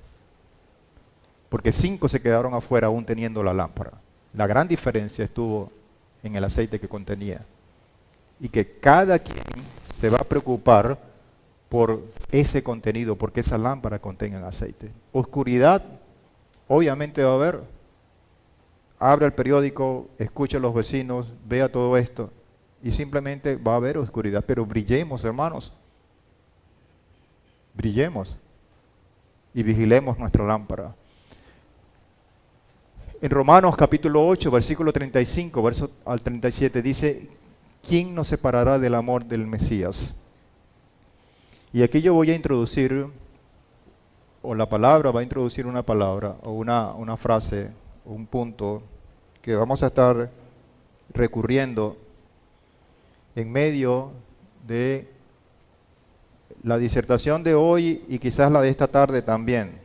porque 5 se quedaron afuera aún teniendo la lámpara. La gran diferencia estuvo en el aceite que contenía, y que cada quien se va a preocupar por ese contenido, porque esa lámpara contenga aceite. Oscuridad, obviamente va a haber. Abre el periódico, escucha a los vecinos, vea todo esto, y simplemente va a haber oscuridad. Pero brillemos, hermanos. Brillemos y vigilemos nuestra lámpara. En Romanos capítulo 8, versículo 35, verso al 37, dice: ¿quién nos separará del amor del Mesías? Y aquí yo voy a introducir, o la palabra va a introducir una palabra, o una frase, un punto que vamos a estar recurriendo en medio de la disertación de hoy y quizás la de esta tarde también.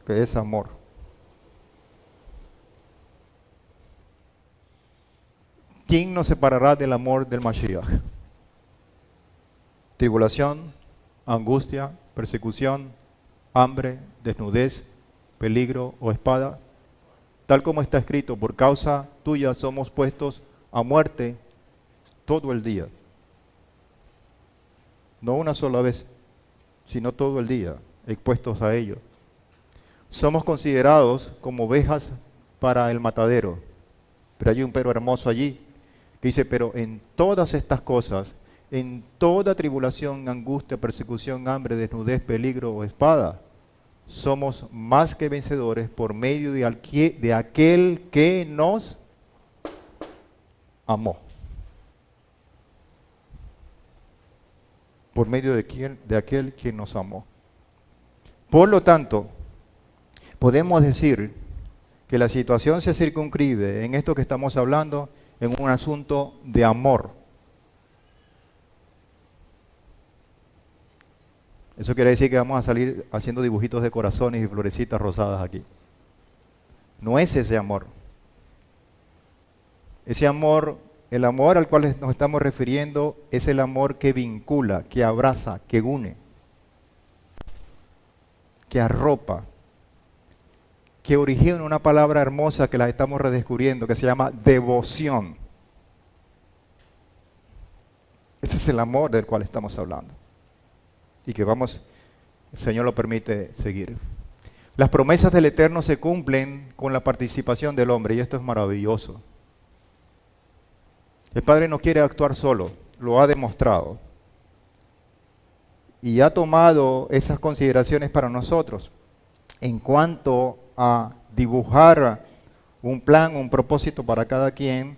Que es amor. ¿Quién nos separará del amor del Mashiach? Tribulación, angustia, persecución, hambre, desnudez, peligro o espada. Tal como está escrito, por causa tuya somos puestos a muerte todo el día. No una sola vez, sino todo el día, expuestos a ello. Somos considerados como ovejas para el matadero. Pero hay un pero hermoso allí, que dice: pero en todas estas cosas, en toda tribulación, angustia, persecución, hambre, desnudez, peligro o espada, somos más que vencedores por medio de aquel que nos amó. Por medio de aquel que nos amó. Por lo tanto, podemos decir que la situación se circunscribe en esto que estamos hablando en un asunto de amor. Eso quiere decir que vamos a salir haciendo dibujitos de corazones y florecitas rosadas aquí. No es ese amor. Ese amor, el amor al cual nos estamos refiriendo, es el amor que vincula, que abraza, que une, que arropa, que origina una palabra hermosa que la estamos redescubriendo, que se llama devoción. Ese es el amor del cual estamos hablando. Y que vamos, el Señor lo permite, seguir. Las promesas del Eterno se cumplen con la participación del hombre, y esto es maravilloso. El Padre no quiere actuar solo, lo ha demostrado. Y ha tomado esas consideraciones para nosotros en cuanto a dibujar un plan, un propósito para cada quien,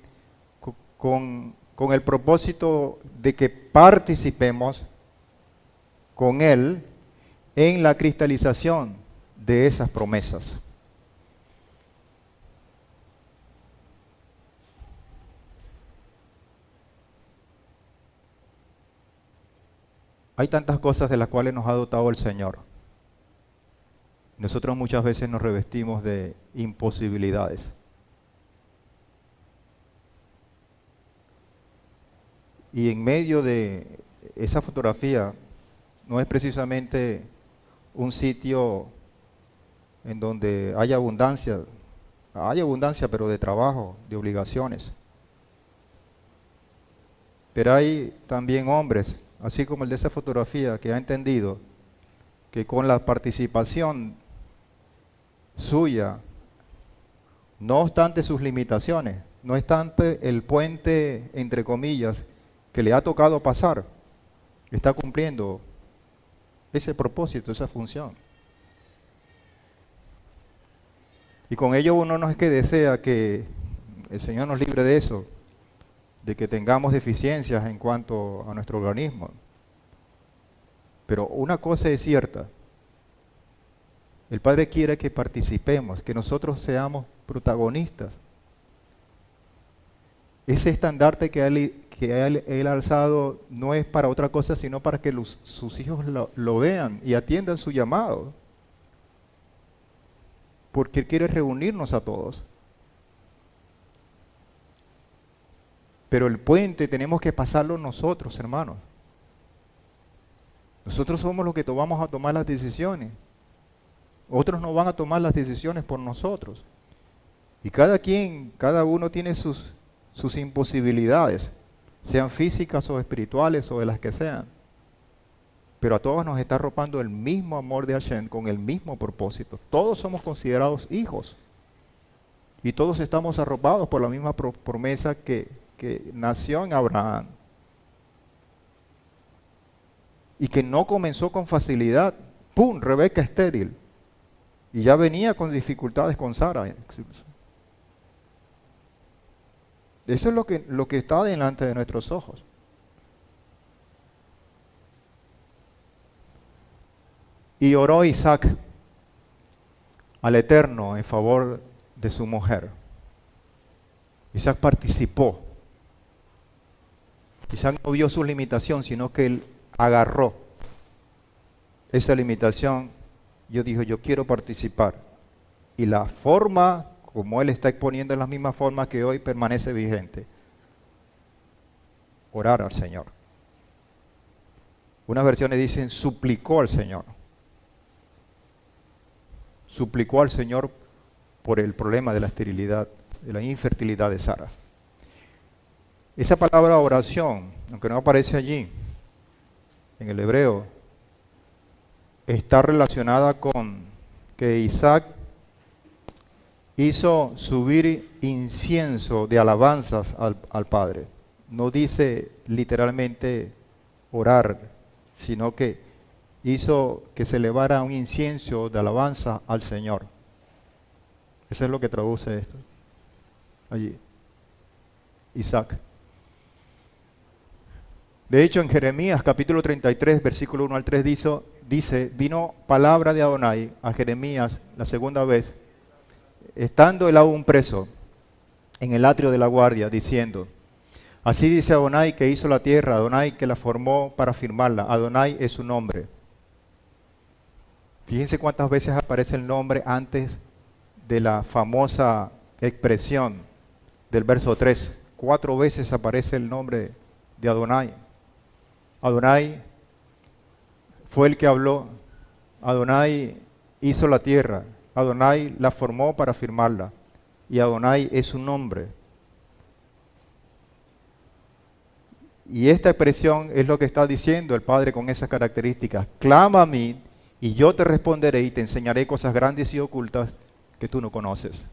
con el propósito de que participemos con Él en la cristalización de esas promesas. Hay tantas cosas de las cuales nos ha dotado el Señor. Nosotros muchas veces nos revestimos de imposibilidades. Y en medio de esa fotografía no es precisamente un sitio en donde haya abundancia. Hay abundancia, pero de trabajo, de obligaciones. Pero hay también hombres, así como el de esa fotografía, que ha entendido que con la participación suya, no obstante sus limitaciones, no obstante el puente, entre comillas, que le ha tocado pasar, está cumpliendo ese propósito, esa función. Y con ello uno no es que desea que el Señor nos libre de eso, de que tengamos deficiencias en cuanto a nuestro organismo. Pero una cosa es cierta, el Padre quiere que participemos, que nosotros seamos protagonistas. Ese estandarte que Él ha alzado no es para otra cosa, sino para que sus hijos lo vean y atiendan su llamado. porque Él quiere reunirnos a todos. Pero el puente tenemos que pasarlo nosotros, hermanos. Nosotros somos los que vamos a tomar las decisiones. Otros no van a tomar las decisiones por nosotros. Y cada uno tiene sus imposibilidades, sean físicas o espirituales o de las que sean. Pero a todos nos está arropando el mismo amor de Hashem con el mismo propósito. Todos somos considerados hijos. Y todos estamos arropados por la misma promesa que nació en Abraham. Y que no comenzó con facilidad. ¡Pum! Rebeca estéril. Y ya venía con dificultades con Sara. Eso es lo que está delante de nuestros ojos. Y oró Isaac al Eterno en favor de su mujer. Isaac participó. Isaac no vio su limitación, sino que él agarró esa limitación. Yo dije, yo quiero participar. Y la forma, como él está exponiendo, es la misma forma que hoy permanece vigente. Orar al Señor. Unas versiones dicen, suplicó al Señor. Suplicó al Señor por el problema de la esterilidad, de la infertilidad de Sara. Esa palabra oración, aunque no aparece allí, en el hebreo, está relacionada con que Isaac hizo subir incienso de alabanzas al Padre. No dice literalmente orar, sino que hizo que se elevara un incienso de alabanza al Señor. Eso es lo que traduce esto. Allí. Isaac. De hecho, en Jeremías capítulo 33, versículo 1 al 3 dice, vino palabra de Adonai a Jeremías la segunda vez, estando él aún preso en el atrio de la guardia, diciendo, así dice Adonai que hizo la tierra, Adonai que la formó para firmarla, Adonai es su nombre. Fíjense cuántas veces aparece el nombre antes de la famosa expresión del verso 3. 4 veces aparece el nombre de Adonai. Adonai fue el que habló. Adonai hizo la tierra. Adonai la formó para firmarla. Y Adonai es su nombre. Y esta expresión es lo que está diciendo el Padre con esas características. Clama a mí y yo te responderé y te enseñaré cosas grandes y ocultas que tú no conoces.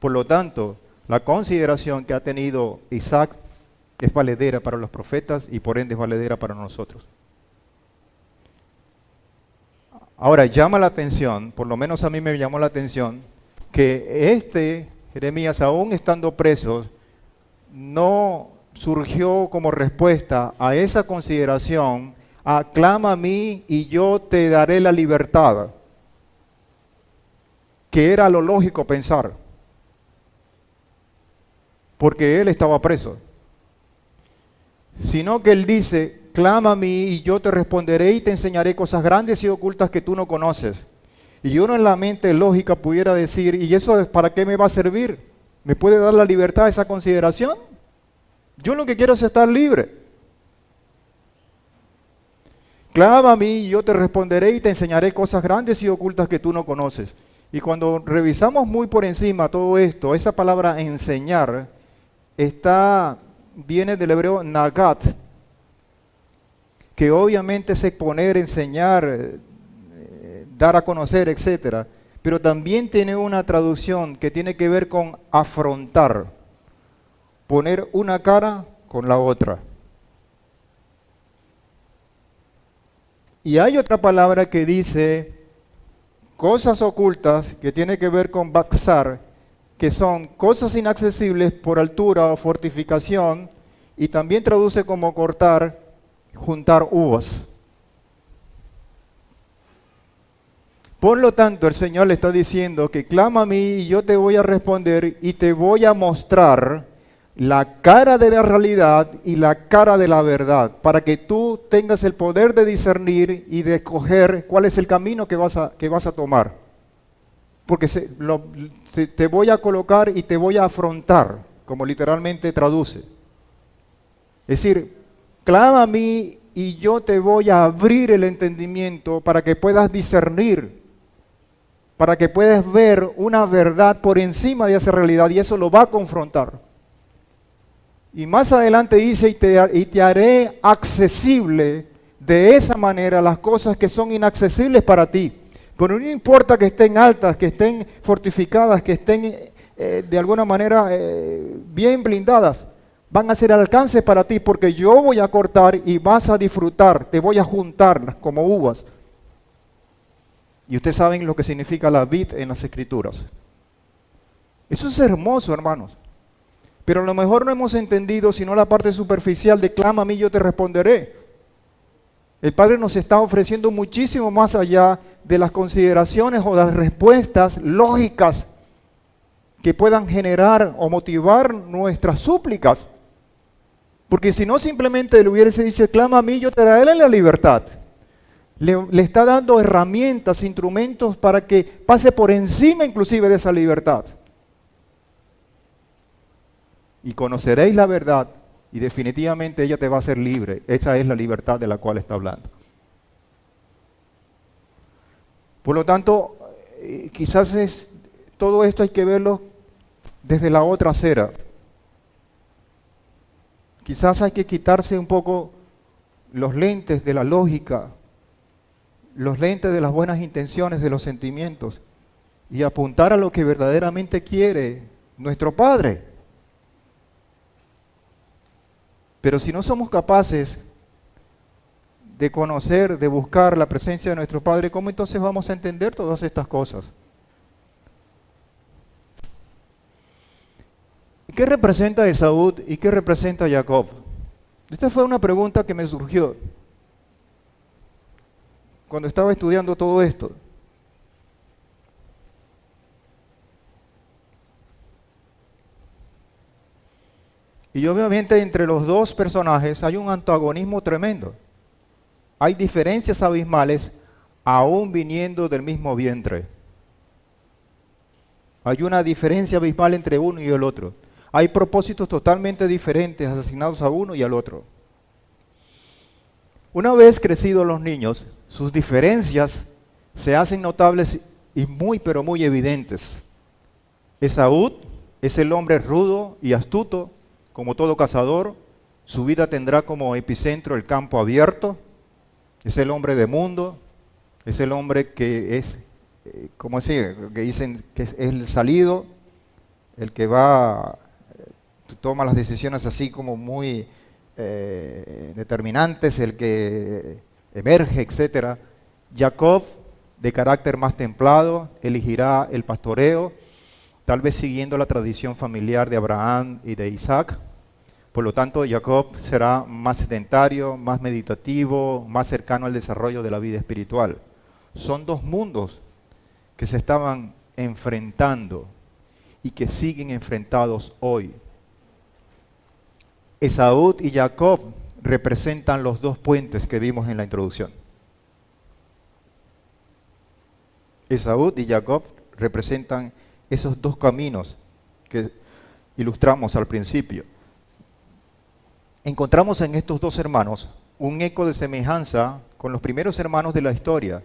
Por lo tanto, la consideración que ha tenido Isaac es valedera para los profetas y por ende es valedera para nosotros. Ahora, llama la atención, por lo menos a mí me llamó la atención, que Jeremías, aún estando preso, no surgió como respuesta a esa consideración, clama a mí y yo te daré la libertad, que era lo lógico pensar, porque él estaba preso. Sino que él dice, clama a mí y yo te responderé y te enseñaré cosas grandes y ocultas que tú no conoces. Y uno en la mente lógica pudiera decir, ¿y eso para qué me va a servir? ¿Me puede dar la libertad esa consideración? Yo lo que quiero es estar libre. Clama a mí y yo te responderé y te enseñaré cosas grandes y ocultas que tú no conoces. Y cuando revisamos muy por encima todo esto, esa palabra enseñar viene del hebreo nagat, que obviamente es exponer, enseñar, dar a conocer, etc. Pero también tiene una traducción que tiene que ver con afrontar, poner una cara con la otra. Y hay otra palabra que dice cosas ocultas, que tiene que ver con baxar, que son cosas inaccesibles por altura o fortificación, y también traduce como cortar, juntar uvas. Por lo tanto, el Señor le está diciendo que clama a mí y yo te voy a responder y te voy a mostrar la cara de la realidad y la cara de la verdad, para que tú tengas el poder de discernir y de escoger cuál es el camino que vas a tomar. porque te voy a colocar y te voy a afrontar, como literalmente traduce. Es decir, clama a mí y yo te voy a abrir el entendimiento para que puedas discernir, para que puedas ver una verdad por encima de esa realidad, y eso lo va a confrontar. Y más adelante dice, y te haré accesible de esa manera las cosas que son inaccesibles para ti. Pero no importa que estén altas, que estén fortificadas, que estén de alguna manera bien blindadas, van a ser alcance para ti, porque yo voy a cortar y vas a disfrutar, te voy a juntar como uvas. Y ustedes saben lo que significa la vid en las Escrituras. Eso es hermoso, hermanos. Pero a lo mejor no hemos entendido sino la parte superficial de clama a mí, yo te responderé. El Padre nos está ofreciendo muchísimo más allá de las consideraciones o las respuestas lógicas que puedan generar o motivar nuestras súplicas. Porque si no, simplemente le hubiese dicho, clama a mí, yo te daré la libertad. Le está dando herramientas, instrumentos para que pase por encima inclusive de esa libertad. Y conoceréis la verdad y definitivamente ella te va a hacer libre. Esa es la libertad de la cual está hablando. Por lo tanto, quizás todo esto hay que verlo desde la otra acera. Quizás hay que quitarse un poco los lentes de la lógica, los lentes de las buenas intenciones, de los sentimientos, y apuntar a lo que verdaderamente quiere nuestro Padre. Pero si no somos capaces de conocer, de buscar la presencia de nuestro Padre, ¿cómo entonces vamos a entender todas estas cosas? ¿Qué representa Esaú y qué representa Jacob? Esta fue una pregunta que me surgió cuando estaba estudiando todo esto. Y obviamente entre los dos personajes hay un antagonismo tremendo. Hay diferencias abismales aún viniendo del mismo vientre. Hay una diferencia abismal entre uno y el otro. Hay propósitos totalmente diferentes asignados a uno y al otro. Una vez crecidos los niños, sus diferencias se hacen notables y muy pero muy evidentes. Esaú es el hombre rudo y astuto, como todo cazador. Su vida tendrá como epicentro el campo abierto. Es el hombre de mundo, es el hombre que es, ¿cómo decir? Que dicen que es el salido, el que va, toma las decisiones así como muy determinantes, el que emerge, etc. Jacob, de carácter más templado, elegirá el pastoreo, tal vez siguiendo la tradición familiar de Abraham y de Isaac. Por lo tanto, Jacob será más sedentario, más meditativo, más cercano al desarrollo de la vida espiritual. Son dos mundos que se estaban enfrentando y que siguen enfrentados hoy. Esaú y Jacob representan los dos puentes que vimos en la introducción. Esaú y Jacob representan esos dos caminos que ilustramos al principio. Encontramos en estos dos hermanos un eco de semejanza con los primeros hermanos de la historia,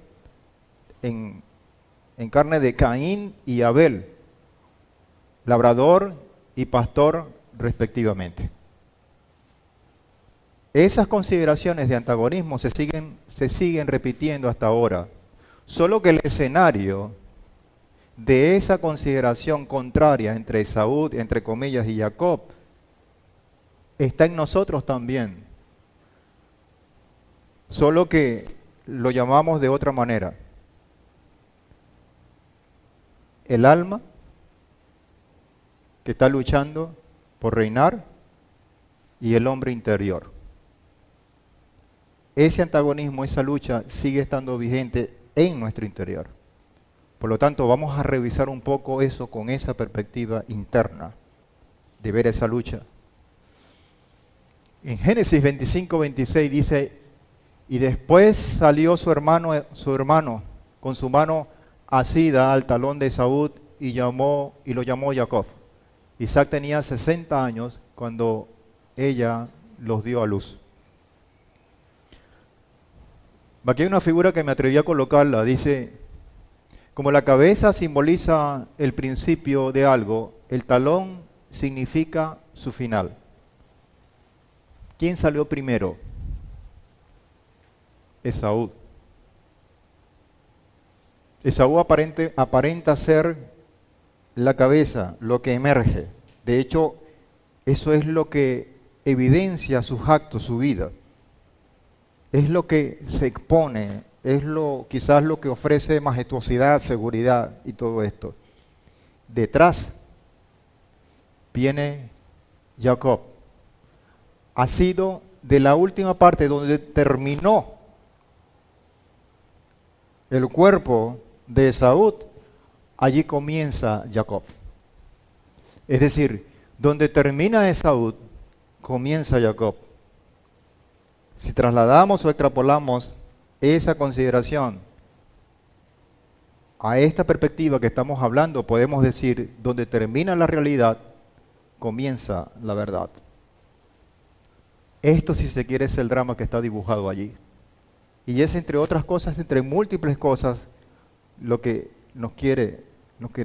en carne de Caín y Abel, labrador y pastor respectivamente. Esas consideraciones de antagonismo se siguen repitiendo hasta ahora, solo que el escenario de esa consideración contraria entre Esaú, entre comillas, y Jacob, está en nosotros también, solo que lo llamamos de otra manera. El alma que está luchando por reinar y el hombre interior. Ese antagonismo, esa lucha sigue estando vigente en nuestro interior. Por lo tanto, vamos a revisar un poco eso con esa perspectiva interna de ver esa lucha. En Génesis 25:26 dice, y después salió su hermano con su mano asida al talón de Esaú y lo llamó Jacob. Isaac tenía 60 años cuando ella los dio a luz. Aquí hay una figura que me atreví a colocarla. Dice, como la cabeza simboliza el principio de algo, el talón significa su final. ¿Quién salió primero? Esaú. Esaú aparenta ser la cabeza, lo que emerge. De hecho, eso es lo que evidencia sus actos, su vida. Es lo que se expone, quizás lo que ofrece majestuosidad, seguridad y todo esto. Detrás viene Jacob. Ha sido de la última parte donde terminó el cuerpo de Esaú, allí comienza Jacob. Es decir, donde termina Esaú, comienza Jacob. Si trasladamos o extrapolamos esa consideración a esta perspectiva que estamos hablando, podemos decir, donde termina la realidad, comienza la verdad. Esto, si se quiere, es el drama que está dibujado allí. Y es, entre otras cosas, entre múltiples cosas, lo que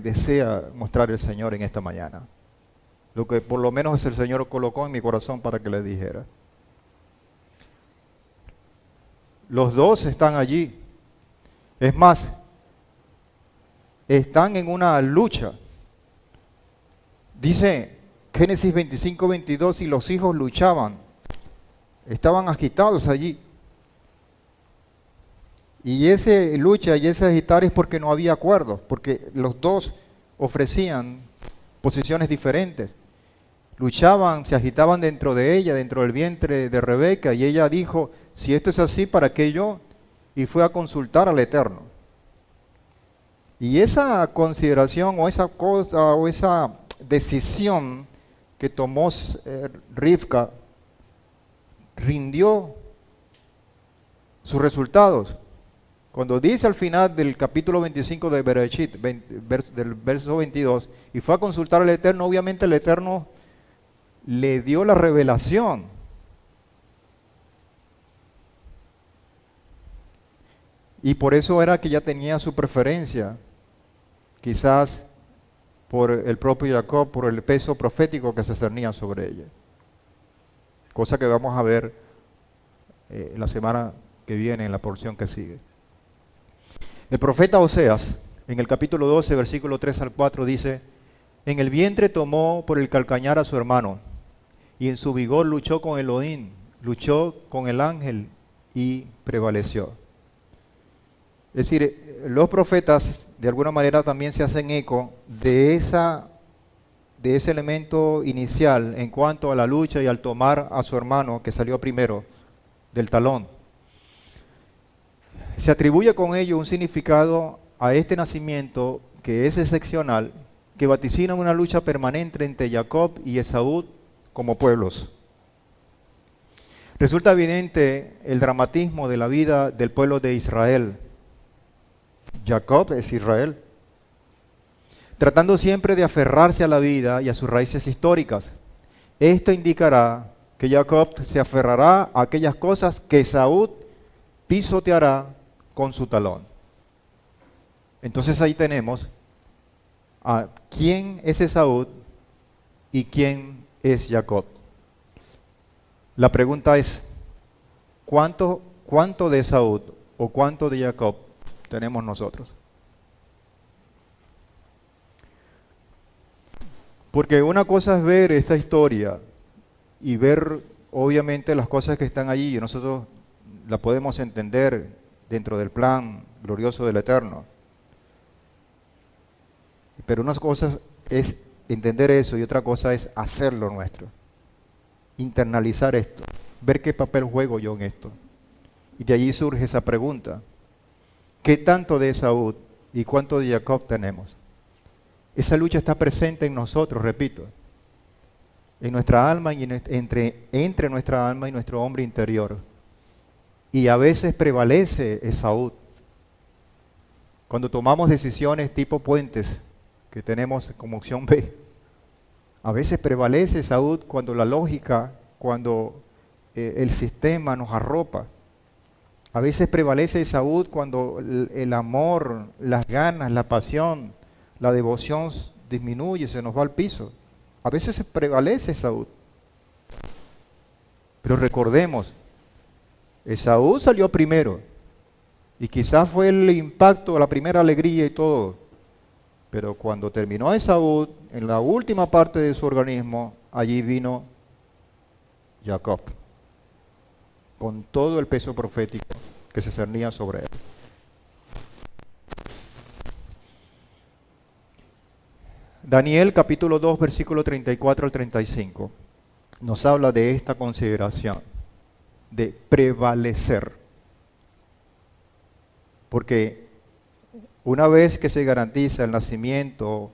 desea mostrar el Señor en esta mañana. Lo que por lo menos el Señor colocó en mi corazón para que le dijera. Los dos están allí. Es más, están en una lucha. Dice Génesis 25:22, y los hijos luchaban. Estaban agitados allí. Y esa lucha y ese agitar es porque no había acuerdo, porque los dos ofrecían posiciones diferentes. Luchaban, se agitaban dentro de ella, dentro del vientre de Rebeca, y ella dijo, si esto es así, ¿para qué yo? Y fue a consultar al Eterno. Y esa consideración o esa cosa o esa decisión que tomó Rivka rindió sus resultados. Cuando dice al final del capítulo 25 de Bereshit, del verso 22, y fue a consultar al Eterno, obviamente el Eterno le dio la revelación. Y por eso era que ya tenía su preferencia, quizás por el propio Jacob, por el peso profético que se cernía sobre ella. Cosa que vamos a ver la semana que viene, en la porción que sigue. El profeta Oseas, en el capítulo 12, versículo 3 al 4, dice, en el vientre tomó por el calcañar a su hermano, y en su vigor luchó con Elohim, luchó con el ángel y prevaleció. Es decir, los profetas de alguna manera también se hacen eco de ese elemento inicial en cuanto a la lucha y al tomar a su hermano que salió primero del talón. Se atribuye con ello un significado a este nacimiento que es excepcional, que vaticina una lucha permanente entre Jacob y Esaú como pueblos. Resulta evidente el dramatismo de la vida del pueblo de Israel. Jacob es Israel, tratando siempre de aferrarse a la vida y a sus raíces históricas. Esto indicará que Jacob se aferrará a aquellas cosas que Esaú pisoteará con su talón. Entonces ahí tenemos a quién es Esaú y quién es Jacob. La pregunta es, ¿cuánto de Esaú o cuánto de Jacob tenemos nosotros? Porque una cosa es ver esa historia y ver obviamente las cosas que están allí y nosotros la podemos entender dentro del plan glorioso del Eterno. Pero una cosa es entender eso y otra cosa es hacerlo nuestro. Internalizar esto, ver qué papel juego yo en esto. Y de allí surge esa pregunta. ¿Qué tanto de Esaú y cuánto de Jacob tenemos? Esa lucha está presente en nosotros, repito, en nuestra alma y entre nuestra alma y nuestro hombre interior. Y a veces prevalece Esaú. Cuando tomamos decisiones tipo puentes, que tenemos como opción B, a veces prevalece Saúl cuando la lógica, cuando el sistema nos arropa. A veces prevalece Saúl cuando el amor, las ganas, la pasión, la devoción disminuye, se nos va al piso. A veces prevalece Saúl. Pero recordemos, Esaú salió primero y quizás fue el impacto, la primera alegría y todo. Pero cuando terminó Esaú, en la última parte de su organismo, allí vino Jacob, con todo el peso profético que se cernía sobre él. Daniel capítulo 2, versículo 34 al 35, nos habla de esta consideración, de prevalecer. Porque una vez que se garantiza el nacimiento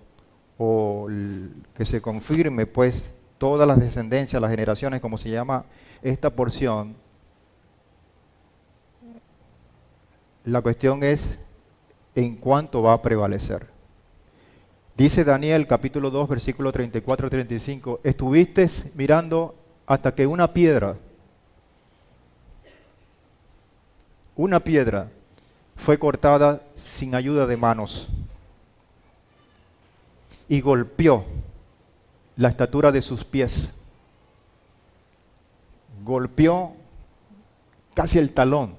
o que se confirme pues todas las descendencias, las generaciones, como se llama esta porción, la cuestión es en cuánto va a prevalecer. Dice Daniel capítulo 2 versículo 34 al 35, estuviste mirando hasta que una piedra fue cortada sin ayuda de manos y golpeó la estatura de sus pies. Golpeó casi el talón,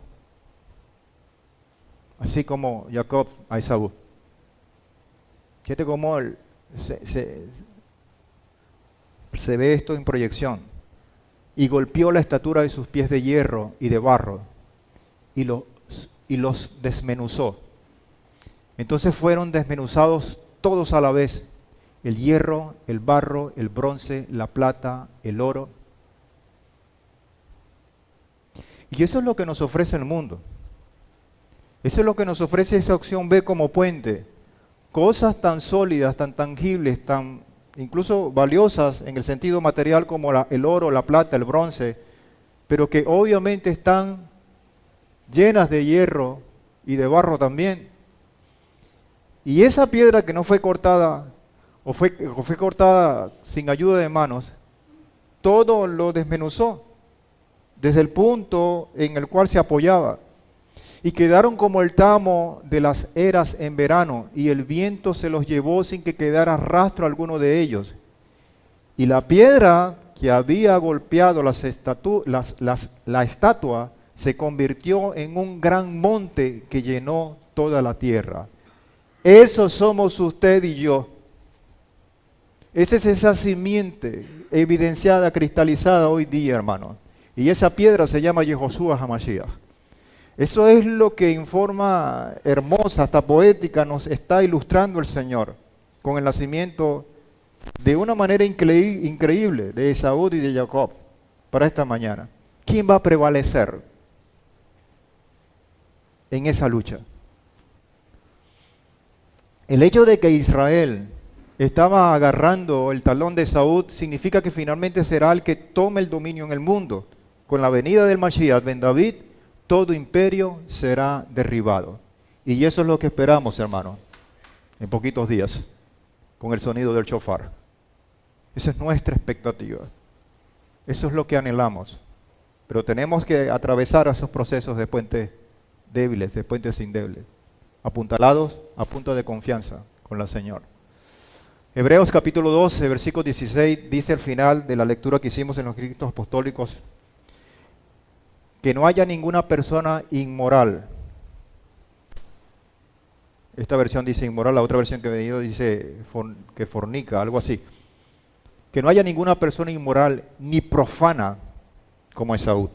así como Jacob a Esaú. Fíjate cómo se ve esto en proyección. Y golpeó la estatura de sus pies de hierro y de barro y los desmenuzó. Entonces fueron desmenuzados todos a la vez: el hierro, el barro, el bronce, la plata, el oro. Y eso es lo que nos ofrece el mundo. Eso es lo que nos ofrece esa opción B como puente. Cosas tan sólidas, tan tangibles, tan incluso valiosas en el sentido material como el oro, la plata, el bronce, pero que obviamente están llenas de hierro y de barro también. Y esa piedra que no fue cortada o fue cortada sin ayuda de manos, todo lo desmenuzó desde el punto en el cual se apoyaba. Y quedaron como el tamo de las eras en verano, y el viento se los llevó sin que quedara rastro alguno de ellos. Y la piedra que había golpeado la estatua se convirtió en un gran monte que llenó toda la tierra. Eso somos usted y yo. Esa es esa simiente evidenciada, cristalizada hoy día, hermano. Y esa piedra se llama Yehoshua HaMashiach. Eso es lo que en forma hermosa, hasta poética, nos está ilustrando el Señor con el nacimiento de una manera increíble de Esaú y de Jacob para esta mañana. ¿Quién va a prevalecer en esa lucha? El hecho de que Israel estaba agarrando el talón de Esaú significa que finalmente será el que tome el dominio en el mundo. Con la venida del Mashiach ben David, todo imperio será derribado. Y eso es lo que esperamos, hermano, en poquitos días, con el sonido del shofar. Esa es nuestra expectativa. Eso es lo que anhelamos. Pero tenemos que atravesar esos procesos de puentes débiles, de puentes indébiles, apuntalados a punto de confianza con el Señor. Hebreos capítulo 12, versículo 16, dice al final de la lectura que hicimos en los escritos apostólicos, que no haya ninguna persona inmoral. Esta versión dice inmoral, la otra versión que he venido dice que fornica, algo así. Que no haya ninguna persona inmoral ni profana como Esaú.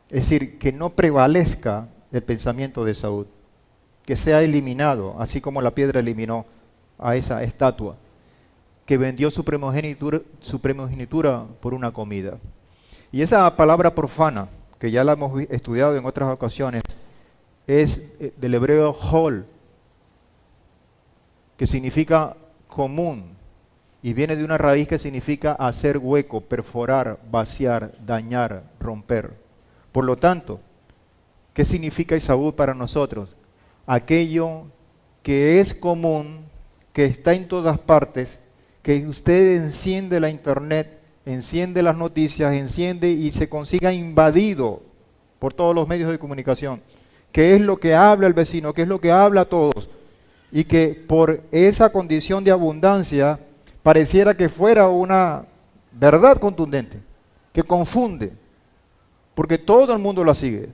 Es decir, que no prevalezca el pensamiento de Esaú, que sea eliminado, así como la piedra eliminó a esa estatua, que vendió su primogenitura por una comida. Y esa palabra profana, que ya la hemos estudiado en otras ocasiones, es del hebreo hol, que significa común, y viene de una raíz que significa hacer hueco, perforar, vaciar, dañar, romper. Por lo tanto, ¿qué significa Esaú para nosotros? aquello que es común, que está en todas partes, que usted enciende la internet, enciende las noticias, enciende y se consiga invadido por todos los medios de comunicación. ¿Qué es lo que habla el vecino? ¿Qué es lo que habla a todos? Y que por esa condición de abundancia pareciera que fuera una verdad contundente, que confunde, porque todo el mundo la sigue.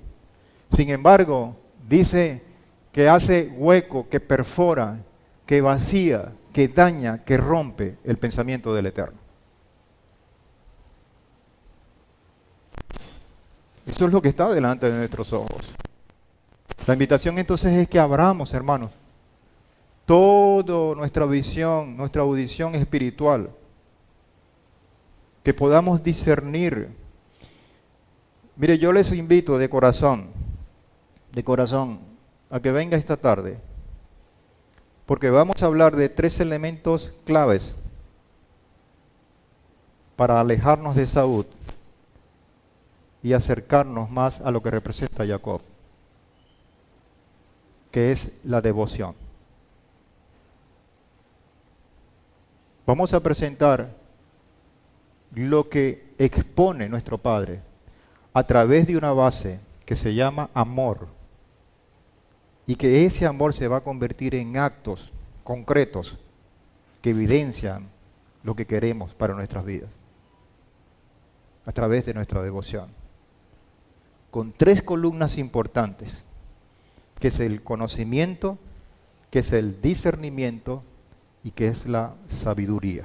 Sin embargo, dice que hace hueco, que perfora, que vacía, que daña, que rompe el pensamiento del Eterno. Eso es lo que está delante de nuestros ojos. La invitación entonces es que abramos, hermanos, toda nuestra visión, nuestra audición espiritual, que podamos discernir. Mire, yo les invito de corazón, a que venga esta tarde, porque vamos a hablar de 3 elementos claves para alejarnos de Saúl y acercarnos más a lo que representa Jacob, que es la devoción. Vamos a presentar lo que expone nuestro Padre a través de una base que se llama amor, y que ese amor se va a convertir en actos concretos que evidencian lo que queremos para nuestras vidas, a través de nuestra devoción, con 3 columnas importantes, que es el conocimiento, que es el discernimiento y que es la sabiduría.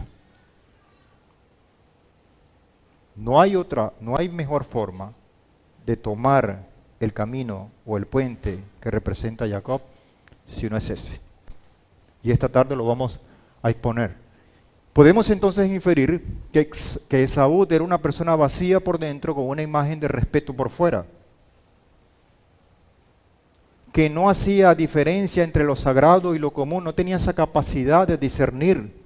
No hay mejor forma de tomar el camino o el puente que representa a Jacob si no es ese. Y esta tarde lo vamos a exponer. Podemos entonces inferir que Esaú era una persona vacía por dentro con una imagen de respeto por fuera, que no hacía diferencia entre lo sagrado y lo común, no tenía esa capacidad de discernir,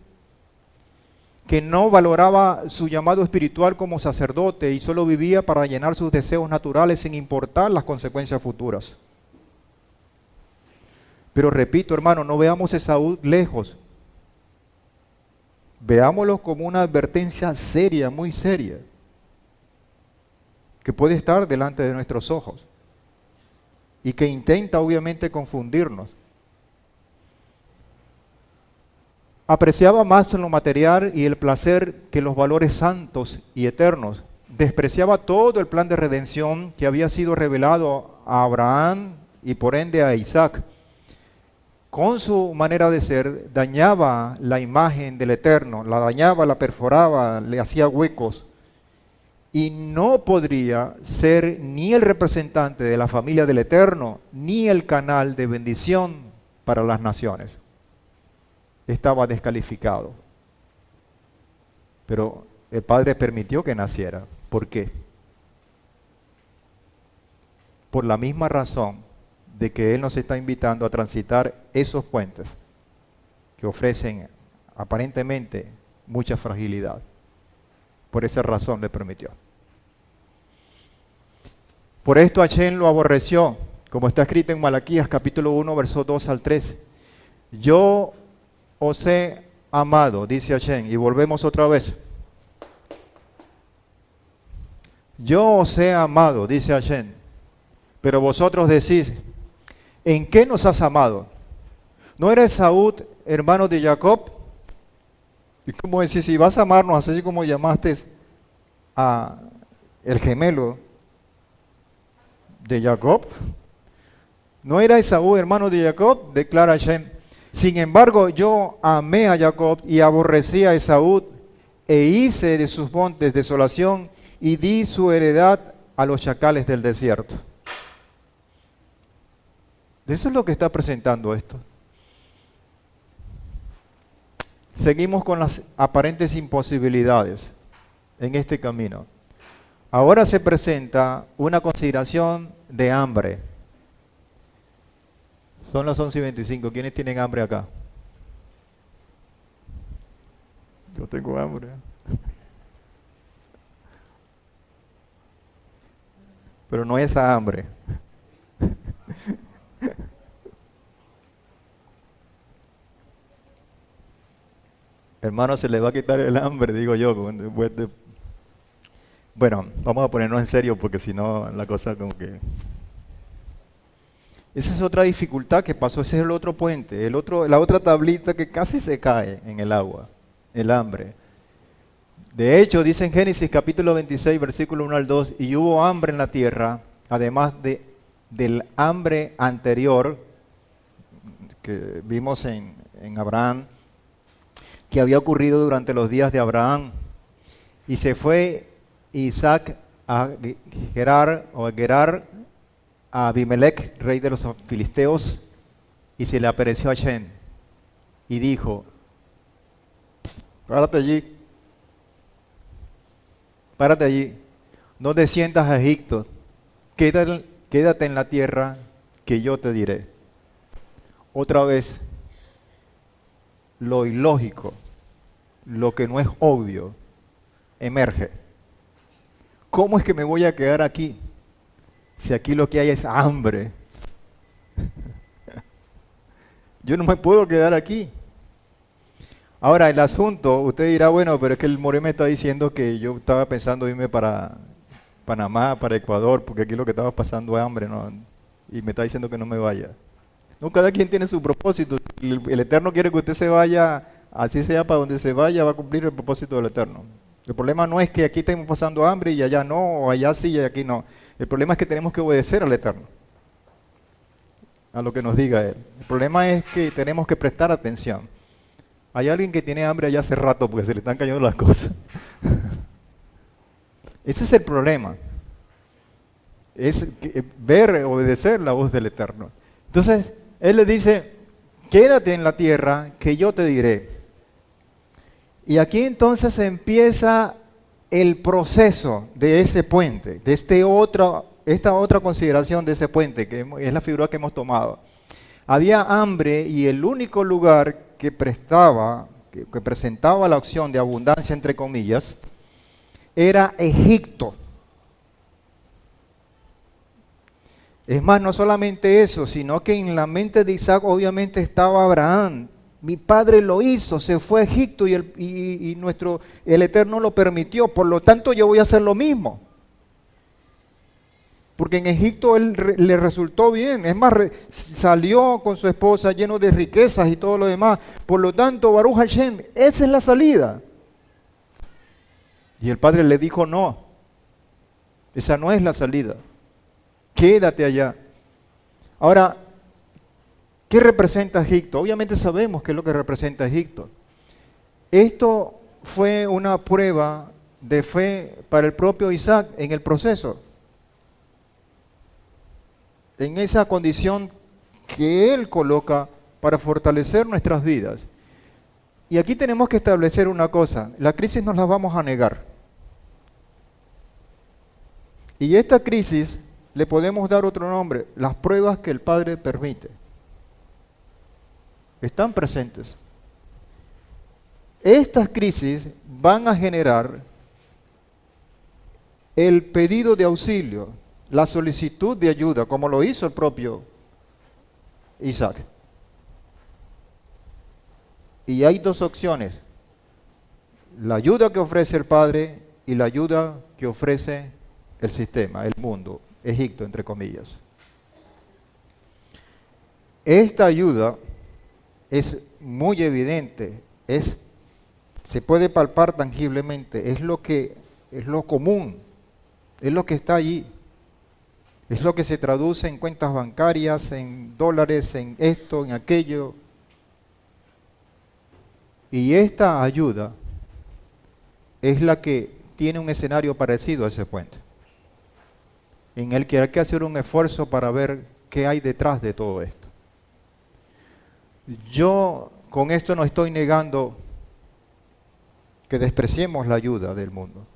que no valoraba su llamado espiritual como sacerdote y solo vivía para llenar sus deseos naturales sin importar las consecuencias futuras. Pero repito, hermano, no veamos a Esaú lejos. Veámoslo como una advertencia seria, muy seria, que puede estar delante de nuestros ojos y que intenta obviamente confundirnos. Apreciaba más lo material y el placer que los valores santos y eternos. Despreciaba todo el plan de redención que había sido revelado a Abraham y por ende a Isaac. Con su manera de ser, dañaba la imagen del Eterno, la dañaba, la perforaba, le hacía huecos. Y no podría ser ni el representante de la familia del Eterno, ni el canal de bendición para las naciones. Estaba descalificado. Pero el Padre permitió que naciera. ¿Por qué? Por la misma razón de que Él nos está invitando a transitar esos puentes que ofrecen aparentemente mucha fragilidad. Por esa razón le permitió. Por esto Hashem lo aborreció, como está escrito en Malaquías capítulo 1, versos 2 al 3. Yo os he amado, dice Hashem, y volvemos otra vez. Yo os he amado, dice Hashem, pero vosotros decís, ¿en qué nos has amado? ¿No era Esaú hermano de Jacob? Y como decís, si vas a amarnos así como llamaste a el gemelo de Jacob, ¿no era Esaú hermano de Jacob? Declara Hashem. Sin embargo, yo amé a Jacob y aborrecí a Esaú e hice de sus montes desolación y di su heredad a los chacales del desierto. Eso es lo que está presentando esto. Seguimos con las aparentes imposibilidades en este camino. Ahora se presenta una consideración de hambre. Son las 11:25. ¿Quiénes tienen hambre acá? Yo tengo hambre. Pero no esa hambre. Hermano, se le va a quitar el hambre, digo yo. Bueno, vamos a ponernos en serio porque si no la cosa como que... Esa es otra dificultad que pasó, ese es el otro puente, la otra tablita que casi se cae en el agua, el hambre. De hecho, dice en Génesis capítulo 26, versículo 1 al 2, y hubo hambre en la tierra, además del hambre anterior que vimos en Abraham, que había ocurrido durante los días de Abraham. Y se fue Isaac a Gerar, a Abimelech, rey de los filisteos, y se le apareció a Shem y dijo: párate allí, no desciendas a Egipto, quédate en la tierra que yo te diré. Otra vez, lo ilógico, lo que no es obvio, emerge. ¿Cómo es que me voy a quedar aquí si aquí lo que hay es hambre? Yo no me puedo quedar aquí. Ahora, el asunto, usted dirá, bueno, pero es que el More me está diciendo que yo estaba pensando irme para Panamá, para Ecuador, porque aquí lo que estaba pasando es hambre, ¿no? Y me está diciendo que no me vaya. No, cada quien tiene su propósito. El Eterno quiere que usted se vaya, así sea para donde se vaya, va a cumplir el propósito del Eterno. El problema no es que aquí estemos pasando hambre y allá no, o allá sí y aquí no. El problema es que tenemos que obedecer al Eterno, a lo que nos diga Él. El problema es que tenemos que prestar atención. Hay alguien que tiene hambre allá hace rato porque se le están cayendo las cosas. Ese es el problema. Es ver, obedecer la voz del Eterno. Entonces, Él le dice, quédate en la tierra que yo te diré. Y aquí entonces empieza el proceso de ese puente, de esta otra consideración de ese puente, que es la figura que hemos tomado. Había hambre y el único lugar que presentaba la opción de abundancia, entre comillas, era Egipto. Es más, no solamente eso, sino que en la mente de Isaac obviamente estaba Abraham. Mi padre lo hizo, se fue a Egipto y el Eterno lo permitió, por lo tanto yo voy a hacer lo mismo. Porque en Egipto le resultó bien, es más, salió con su esposa lleno de riquezas y todo lo demás. Por lo tanto, Baruch Hashem, esa es la salida. Y el padre le dijo, no, esa no es la salida, quédate allá. Ahora, ¿qué representa Egipto? Obviamente sabemos qué es lo que representa Egipto. Esto fue una prueba de fe para el propio Isaac en el proceso. En esa condición que Él coloca para fortalecer nuestras vidas. Y aquí tenemos que establecer una cosa, la crisis nos la vamos a negar. Y esta crisis le podemos dar otro nombre, las pruebas que el Padre permite. Están presentes. Estas crisis van a generar el pedido de auxilio, la solicitud de ayuda, como lo hizo el propio Isaac. Y hay dos opciones, la ayuda que ofrece el Padre y la ayuda que ofrece el sistema, el mundo, Egipto, entre comillas. Esta ayuda es muy evidente, se puede palpar tangiblemente, es lo común, es lo que está allí. Es lo que se traduce en cuentas bancarias, en dólares, en esto, en aquello. Y esta ayuda es la que tiene un escenario parecido a ese puente, en el que hay que hacer un esfuerzo para ver qué hay detrás de todo esto. Yo con esto no estoy negando que despreciemos la ayuda del mundo.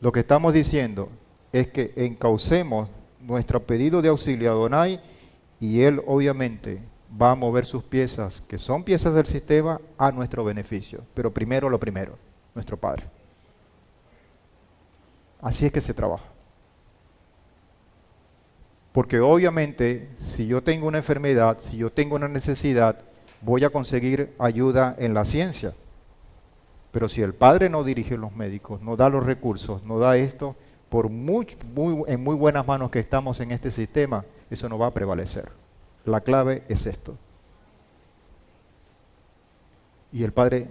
Lo que estamos diciendo es que encaucemos nuestro pedido de auxilio a Adonai y Él obviamente va a mover sus piezas, que son piezas del sistema, a nuestro beneficio. Pero primero lo primero, nuestro Padre. Así es que se trabaja. Porque obviamente si yo tengo una enfermedad, si yo tengo una necesidad, voy a conseguir ayuda en la ciencia. Pero si el Padre no dirige los médicos, no da los recursos, no da esto, en muy buenas manos que estamos en este sistema, eso no va a prevalecer. La clave es esto. Y el Padre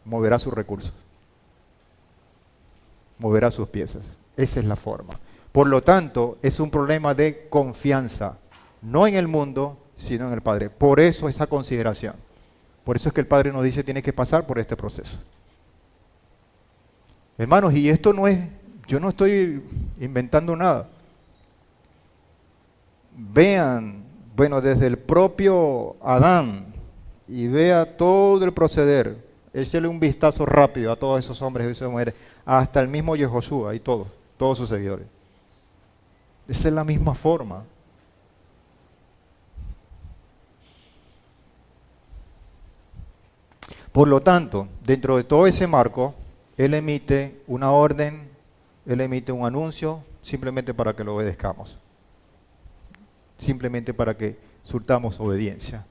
moverá sus recursos, moverá sus piezas. Esa es la forma. Por lo tanto, es un problema de confianza, no en el mundo, sino en el Padre. Por eso esa consideración. Por eso es que el Padre nos dice tiene que pasar por este proceso. Hermanos, y esto no es, yo no estoy inventando nada. Vean, bueno, desde el propio Adán, y vea todo el proceder, échale un vistazo rápido a todos esos hombres y esas mujeres, hasta el mismo Yehoshua y todos sus seguidores. Esa es la misma forma. Por lo tanto, dentro de todo ese marco, Él emite una orden, Él emite un anuncio, simplemente para que lo obedezcamos. Simplemente para que surtamos obediencia.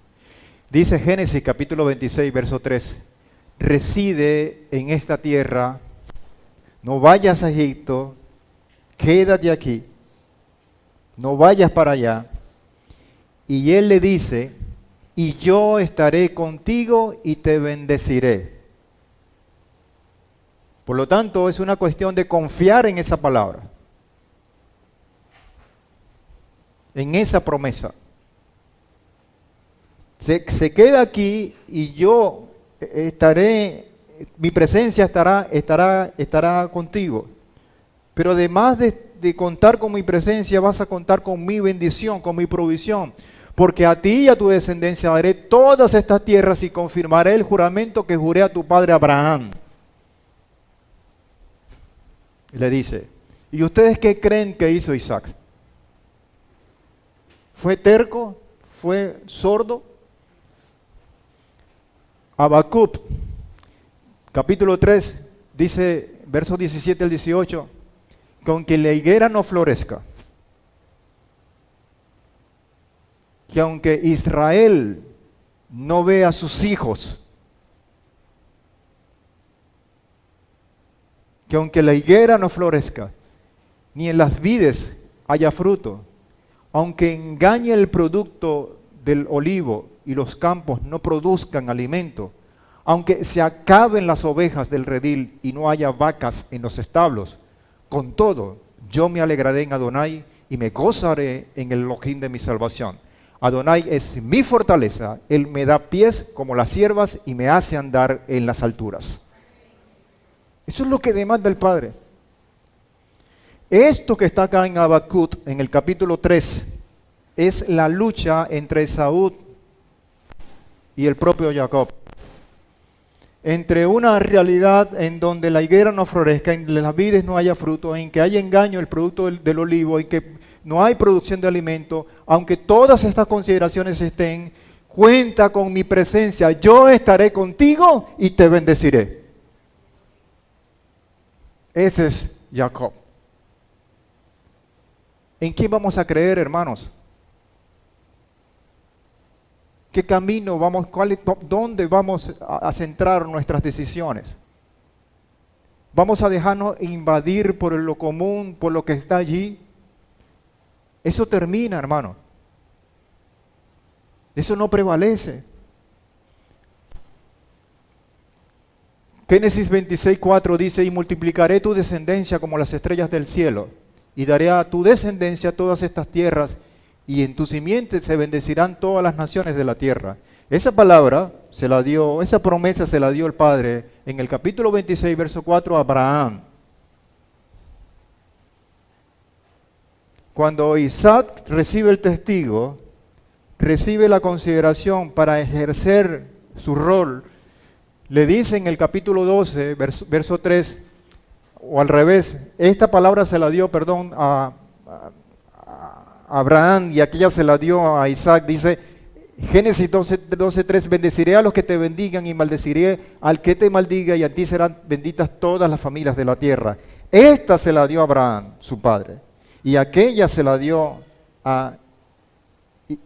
Dice Génesis capítulo 26, verso 3, reside en esta tierra, no vayas a Egipto, quédate aquí, no vayas para allá. Y Él le dice, y yo estaré contigo y te bendeciré. Por lo tanto, es una cuestión de confiar en esa palabra, en esa promesa. Se queda aquí y yo estaré, mi presencia estará contigo. Pero además de contar con mi presencia, vas a contar con mi bendición, con mi provisión. Porque a ti y a tu descendencia daré todas estas tierras y confirmaré el juramento que juré a tu padre Abraham. Y le dice, ¿y ustedes qué creen que hizo Isaac? ¿Fue terco? ¿Fue sordo? Habacuc, capítulo 3, dice, versos 17 al 18, con que la higuera no florezca, que aunque Israel no vea a sus hijos, que aunque la higuera no florezca, ni en las vides haya fruto, aunque engañe el producto del olivo y los campos no produzcan alimento, aunque se acaben las ovejas del redil y no haya vacas en los establos, con todo yo me alegraré en Adonai y me gozaré en el Elohim de mi salvación. Adonai es mi fortaleza, Él me da pies como las ciervas y me hace andar en las alturas. Eso es lo que demanda el Padre. Esto que está acá en Habacuc, en el capítulo 3, es la lucha entre Esaú y el propio Jacob. Entre una realidad en donde la higuera no florezca, en las vides no haya fruto, en que haya engaño el producto del olivo, en que no hay producción de alimento, aunque todas estas consideraciones estén, cuenta con mi presencia, yo estaré contigo y te bendeciré. Ese es Jacob. ¿En quién vamos a creer, hermanos? ¿Qué camino vamos, dónde vamos a centrar nuestras decisiones? ¿Vamos a dejarnos invadir por lo común, por lo que está allí? Eso termina, hermano. Eso no prevalece. Génesis 26:4 dice, y multiplicaré tu descendencia como las estrellas del cielo, y daré a tu descendencia todas estas tierras, y en tu simiente se bendecirán todas las naciones de la tierra. Esa palabra se la dio, esa promesa se la dio el Padre en el capítulo 26, verso 4 a Abraham. Cuando Isaac recibe el testigo, recibe la consideración para ejercer su rol, le dice en el capítulo 12, verso 3, o al revés, esta palabra se la dio, a Abraham y aquella se la dio a Isaac. Dice Génesis 12:3, bendeciré a los que te bendigan y maldeciré al que te maldiga, y a ti serán benditas todas las familias de la tierra. Esta se la dio a Abraham, su padre, y aquella se la dio a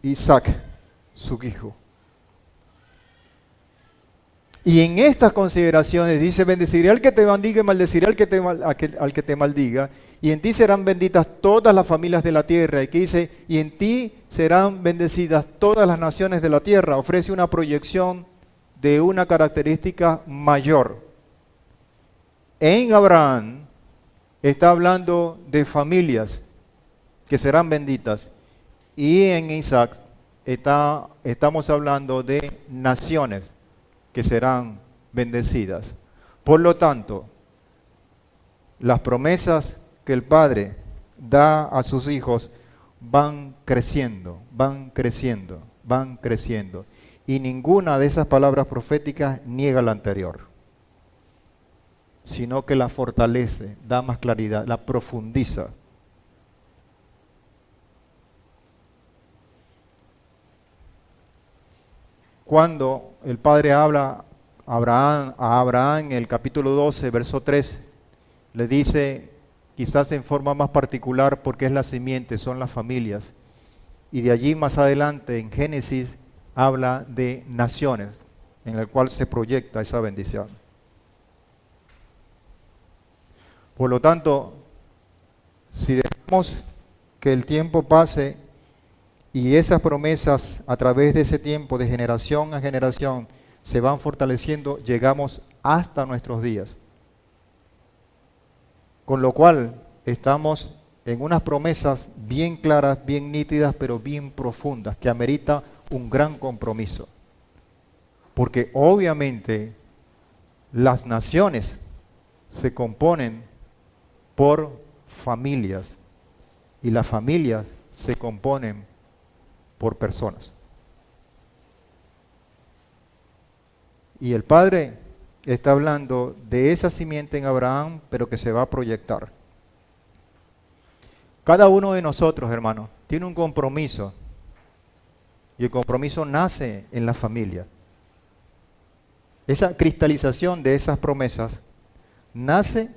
Isaac, su hijo. Y en estas consideraciones dice, bendeciré al que te bendiga y maldeciré al que te maldiga. Y en ti serán benditas todas las familias de la tierra. Y que dice, y en ti serán bendecidas todas las naciones de la tierra. Ofrece una proyección de una característica mayor. En Abraham está hablando de familias que serán benditas. Y en Isaac estamos hablando de naciones que serán bendecidas. Por lo tanto, las promesas que el Padre da a sus hijos van creciendo, van creciendo, van creciendo. Y ninguna de esas palabras proféticas niega la anterior, sino que la fortalece, da más claridad, la profundiza. Cuando el Padre habla a Abraham en el capítulo 12, verso 3, le dice, quizás en forma más particular porque es la simiente, son las familias. Y de allí más adelante en Génesis habla de naciones, en el cual se proyecta esa bendición. Por lo tanto, si dejamos que el tiempo pase y esas promesas a través de ese tiempo, de generación a generación, se van fortaleciendo, llegamos hasta nuestros días. Con lo cual, estamos en unas promesas bien claras, bien nítidas, pero bien profundas, que amerita un gran compromiso. Porque obviamente las naciones se componen por familias y las familias se componen por personas. Y el Padre está hablando de esa simiente en Abraham, pero que se va a proyectar. Cada uno de nosotros, hermanos, tiene un compromiso. Y el compromiso nace en la familia. Esa cristalización de esas promesas nace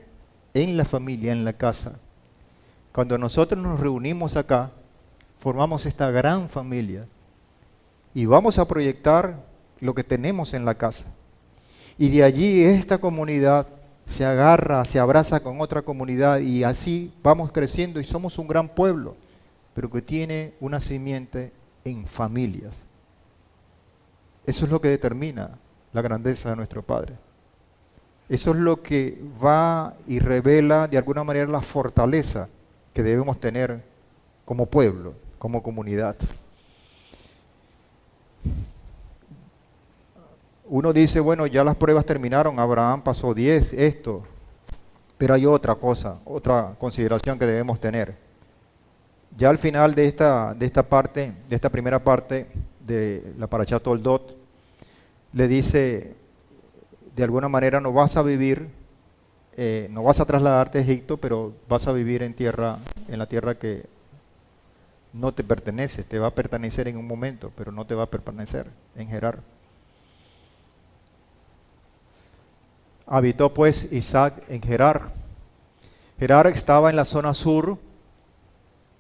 en la familia, en la casa. Cuando nosotros nos reunimos acá, formamos esta gran familia y vamos a proyectar lo que tenemos en la casa. Y de allí esta comunidad se agarra, se abraza con otra comunidad y así vamos creciendo y somos un gran pueblo, pero que tiene una simiente en familias. Eso es lo que determina la grandeza de nuestro Padre. Eso es lo que va y revela de alguna manera la fortaleza que debemos tener como pueblo, como comunidad. Uno dice, bueno, ya las pruebas terminaron, Abraham pasó 10, esto, pero hay otra cosa, otra consideración que debemos tener. Ya al final de esta primera parte de la Parashá Toldot, le dice, de alguna manera no vas a vivir, no vas a trasladarte a Egipto, pero vas a vivir en la tierra que no te pertenece, te va a pertenecer en un momento, pero no te va a pertenecer en Gerar. Habitó pues Isaac en Gerar. Gerar estaba en la zona sur.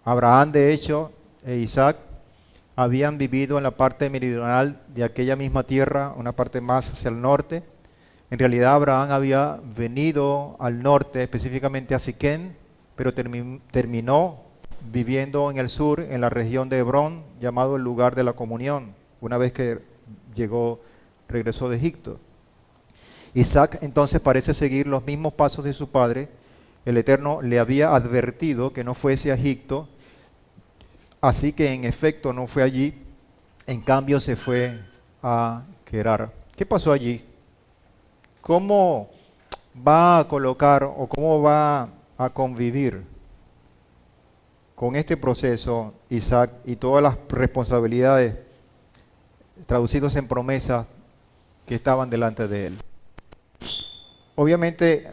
Abraham, de hecho, e Isaac habían vivido en la parte meridional de aquella misma tierra, una parte más hacia el norte. En realidad Abraham había venido al norte, específicamente a Siquén, pero terminó viviendo en el sur, en la región de Hebrón, llamado el lugar de la comunión, una vez que regresó de Egipto. Isaac entonces parece seguir los mismos pasos de su padre. El Eterno le había advertido que no fuese a Egipto, así que en efecto no fue allí, en cambio se fue a Gerar. ¿Qué pasó allí? ¿Cómo va a colocar o cómo va a convivir con este proceso Isaac y todas las responsabilidades traducidas en promesas que estaban delante de él? Obviamente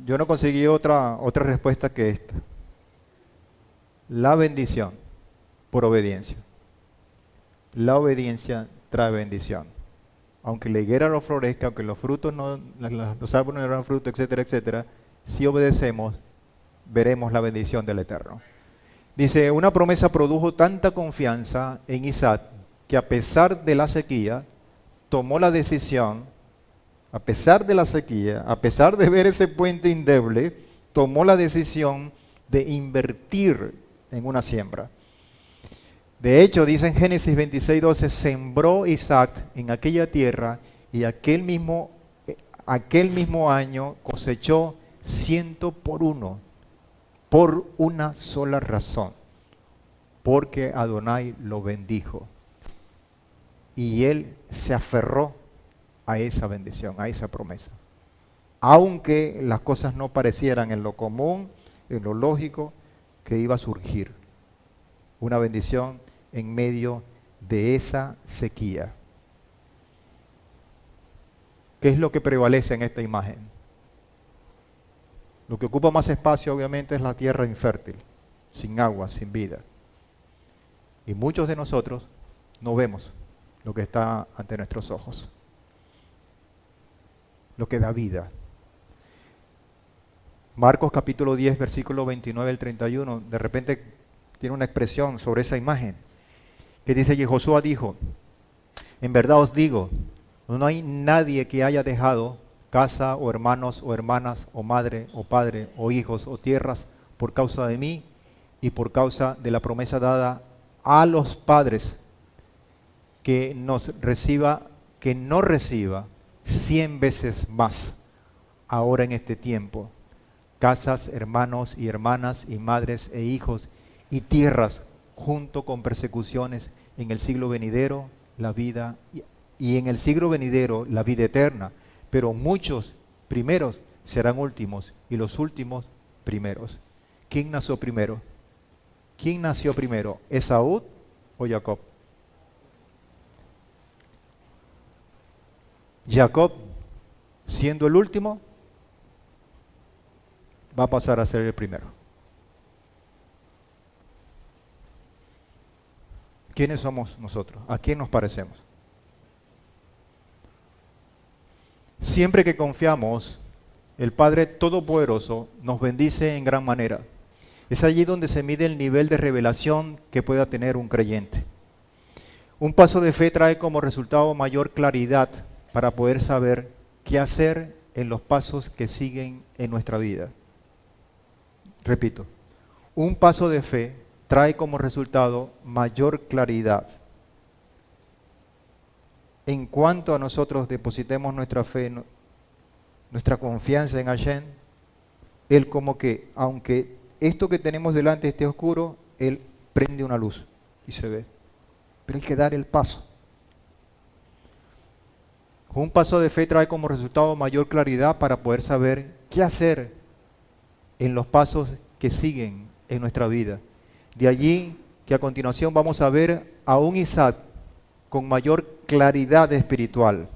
yo no conseguí otra respuesta que esta. La bendición por obediencia. La obediencia trae bendición. Aunque la higuera no florezca, aunque los frutos los árboles no dan fruto, etcétera, etcétera, si obedecemos, veremos la bendición del Eterno. Dice, una promesa produjo tanta confianza en Isaac que a pesar de la sequía, tomó la decisión a pesar de la sequía, a pesar de ver ese puente endeble, tomó la decisión de invertir en una siembra. De hecho, dice en Génesis 26:12, sembró Isaac en aquella tierra y aquel mismo año cosechó 100 por una sola razón, porque Adonai lo bendijo. Y él se aferró a esa bendición, a esa promesa. Aunque las cosas no parecieran en lo común, en lo lógico, que iba a surgir una bendición en medio de esa sequía. ¿Qué es lo que prevalece en esta imagen? Lo que ocupa más espacio, obviamente, es la tierra infértil, sin agua, sin vida. Y muchos de nosotros no vemos lo que está ante nuestros ojos, lo que da vida. Marcos capítulo 10, versículo 29 al 31, de repente tiene una expresión sobre esa imagen, que dice: y Josué dijo, en verdad os digo, no hay nadie que haya dejado casa o hermanos o hermanas o madre o padre o hijos o tierras por causa de mí y por causa de la promesa dada a los padres, que no reciba 100 veces más ahora en este tiempo, casas, hermanos y hermanas y madres e hijos y tierras, junto con persecuciones en el siglo venidero, la vida y en el siglo venidero la vida eterna. Pero muchos primeros serán últimos y los últimos primeros. ¿Quién nació primero? ¿Quién nació primero? ¿Esaú o Jacob? Jacob, siendo el último, va a pasar a ser el primero. ¿Quiénes somos nosotros? ¿A quién nos parecemos? Siempre que confiamos, el Padre Todopoderoso nos bendice en gran manera. Es allí donde se mide el nivel de revelación que pueda tener un creyente. Un paso de fe trae como resultado mayor claridad para poder saber qué hacer en los pasos que siguen en nuestra vida. Repito, un paso de fe trae como resultado mayor claridad. En cuanto a nosotros depositemos nuestra fe, nuestra confianza en Hashem, Él como que, aunque esto que tenemos delante esté oscuro, Él prende una luz y se ve. Pero hay que dar el paso. Un paso de fe trae como resultado mayor claridad para poder saber qué hacer en los pasos que siguen en nuestra vida. De allí que a continuación vamos a ver a un Isaac con mayor claridad espiritual.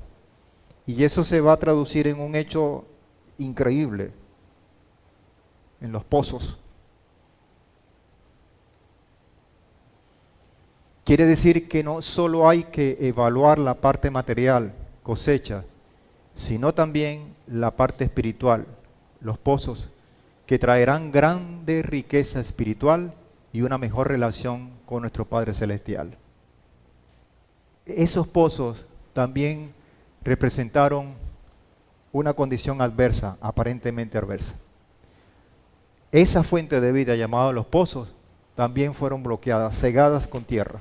Y eso se va a traducir en un hecho increíble, en los pozos. Quiere decir que no solo hay que evaluar la parte material, cosecha, sino también la parte espiritual, los pozos, que traerán grande riqueza espiritual y una mejor relación con nuestro Padre Celestial. Esos pozos también representaron una condición adversa, aparentemente adversa. Esa fuente de vida llamada los pozos también fueron bloqueadas, cegadas con tierra.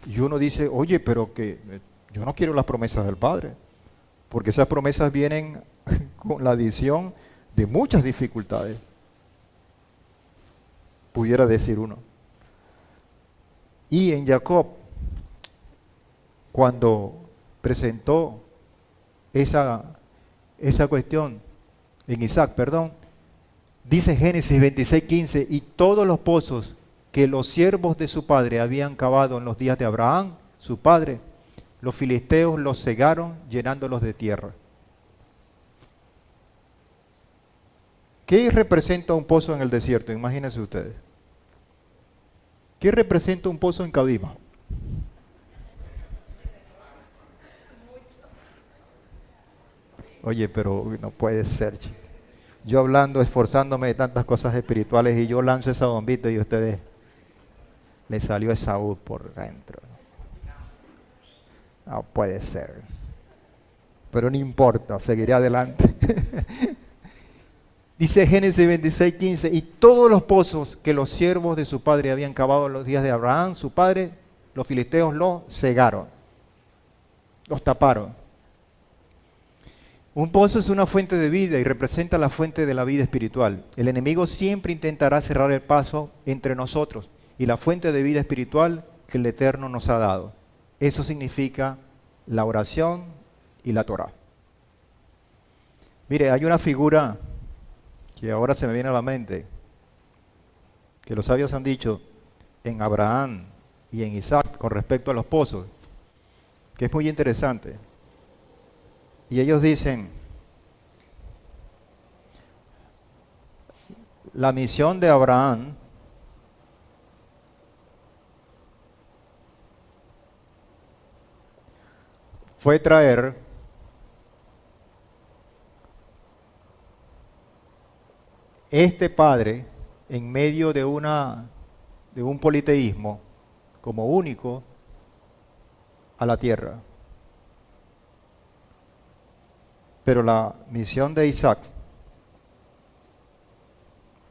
Y uno dice, oye, pero que yo no quiero las promesas del Padre, porque esas promesas vienen con la adición de muchas dificultades, pudiera decir uno. Y en Jacob, cuando presentó esa cuestión, en Isaac, perdón, dice Génesis 26:15, y todos los pozos que los siervos de su padre habían cavado en los días de Abraham, su padre, los filisteos los cegaron llenándolos de tierra. ¿Qué representa un pozo en el desierto? Imagínense ustedes. ¿Qué representa un pozo en Cabima? Oye, pero no puede ser, chico. Yo hablando, esforzándome de tantas cosas espirituales y yo lanzo esa bombita y a ustedes les salió Esaú por dentro. No puede ser. pero no importa, seguiré adelante. Dice Génesis 26:15, y todos los pozos que los siervos de su padre habían cavado en los días de Abraham, su padre, los filisteos los cegaron, los taparon. Un pozo es una fuente de vida y representa la fuente de la vida espiritual. El enemigo siempre intentará cerrar el paso entre nosotros y la fuente de vida espiritual que el Eterno nos ha dado. Eso significa la oración y la Torá. Mire, hay una figura que ahora se me viene a la mente, que los sabios han dicho en Abraham y en Isaac con respecto a los pozos, que es muy interesante. Y ellos dicen, la misión de Abraham fue traer este padre en medio de un politeísmo como único a la tierra. Pero la misión de Isaac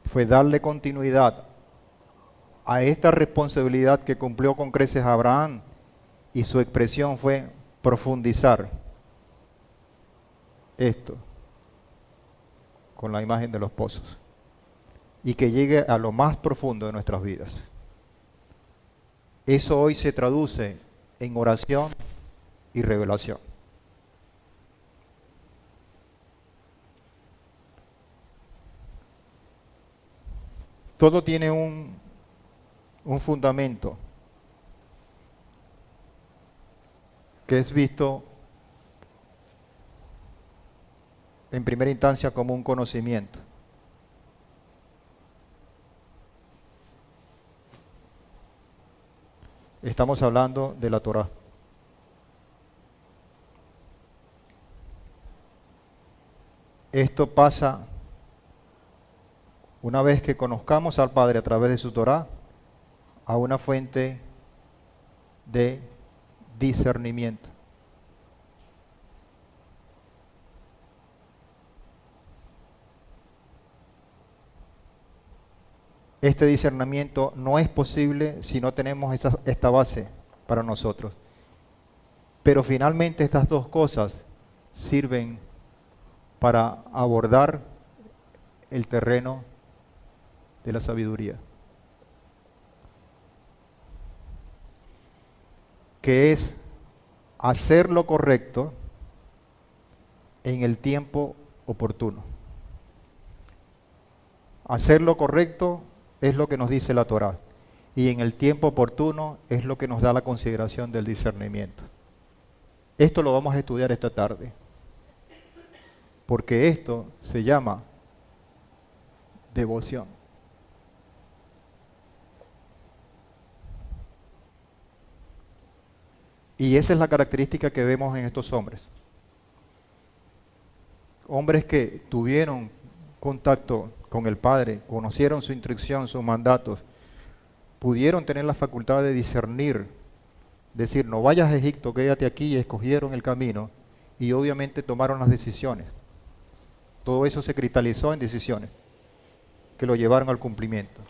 fue darle continuidad a esta responsabilidad que cumplió con creces Abraham, y su expresión fue profundizar esto con la imagen de los pozos y que llegue a lo más profundo de nuestras vidas. Eso hoy se traduce en oración y revelación. Todo tiene un fundamento que es visto en primera instancia como un conocimiento. Estamos hablando de la Torá. Esto pasa una vez que conozcamos al Padre a través de su Torá, a una fuente de discernimiento. Este discernimiento no es posible si no tenemos esta base para nosotros. Pero finalmente estas dos cosas sirven para abordar el terreno de la sabiduría, que es hacer lo correcto en el tiempo oportuno. Hacer lo correcto es lo que nos dice la Torá, y en el tiempo oportuno es lo que nos da la consideración del discernimiento. Esto lo vamos a estudiar esta tarde, porque esto se llama devoción. Y esa es la característica que vemos en estos hombres. Hombres que tuvieron contacto con el Padre, conocieron su instrucción, sus mandatos, pudieron tener la facultad de discernir, decir, no vayas a Egipto, quédate aquí, y escogieron el camino, y obviamente tomaron las decisiones. Todo eso se cristalizó en decisiones que lo llevaron al cumplimiento.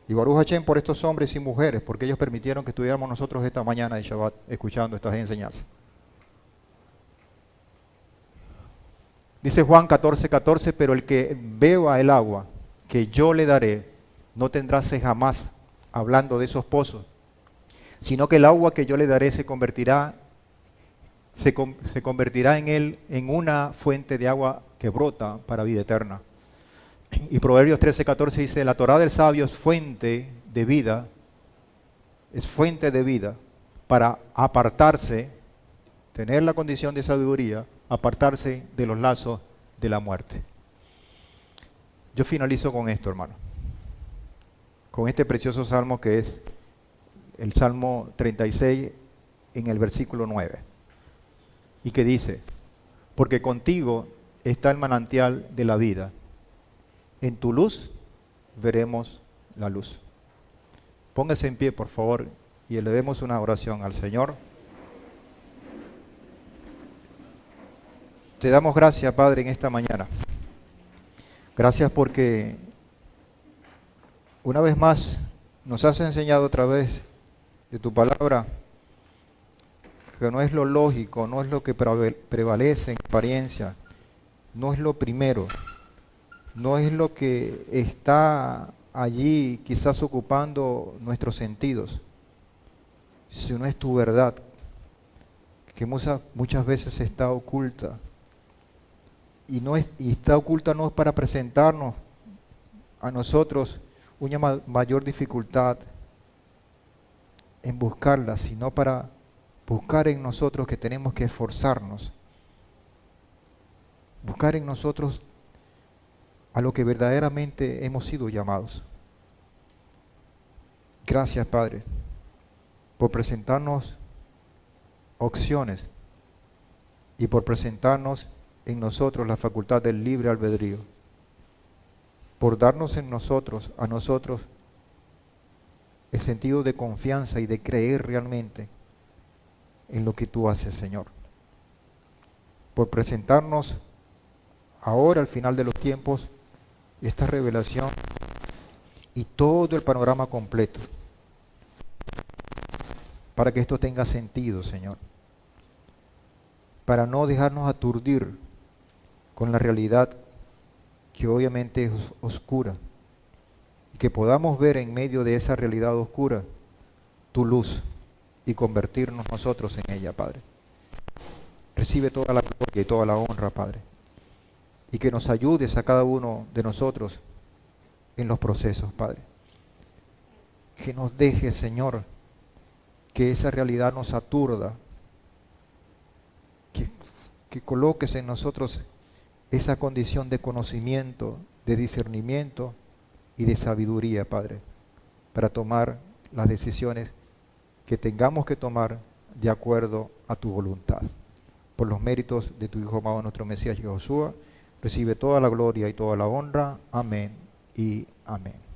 Y Baruch Hashem por estos hombres y mujeres, porque ellos permitieron que estuviéramos nosotros esta mañana de Shabbat escuchando estas enseñanzas. Dice Juan 14:14, pero el que beba el agua que yo le daré, no tendrá sed jamás, hablando de esos pozos, sino que el agua que yo le daré se convertirá en él en una fuente de agua que brota para vida eterna. Y Proverbios 13:14 dice, la Torá del sabio es fuente de vida para apartarse, tener la condición de sabiduría, apartarse de los lazos de la muerte. Yo finalizo con esto, hermano, con este precioso salmo que es el Salmo 36 en el versículo 9, y que dice, porque contigo está el manantial de la vida, en tu luz veremos la luz. Póngase en pie, por favor, y elevemos una oración al Señor. Te damos gracias, Padre, en esta mañana. Gracias porque una vez más nos has enseñado otra vez de tu palabra que no es lo lógico, no es lo que prevalece en apariencia, no es lo primero, no es lo que está allí quizás ocupando nuestros sentidos, sino es tu verdad, que muchas veces está oculta. Y está oculta no es para presentarnos a nosotros una mayor dificultad en buscarla, sino para buscar en nosotros que tenemos que esforzarnos, buscar en nosotros a lo que verdaderamente hemos sido llamados. Gracias, Padre, por presentarnos opciones y por presentarnos en nosotros la facultad del libre albedrío, por darnos a nosotros, el sentido de confianza y de creer realmente en lo que tú haces, Señor. Por presentarnos ahora al final de los tiempos esta revelación y todo el panorama completo, para que esto tenga sentido, Señor, para no dejarnos aturdir con la realidad que obviamente es oscura, y que podamos ver en medio de esa realidad oscura tu luz y convertirnos nosotros en ella, Padre. Recibe toda la gloria y toda la honra, Padre, y que nos ayudes a cada uno de nosotros en los procesos, Padre. Que nos deje, Señor, que esa realidad nos aturda, que coloques en nosotros esa condición de conocimiento, de discernimiento y de sabiduría, Padre, para tomar las decisiones que tengamos que tomar de acuerdo a tu voluntad. Por los méritos de tu Hijo amado, nuestro Mesías Josué, recibe toda la gloria y toda la honra. Amén y amén.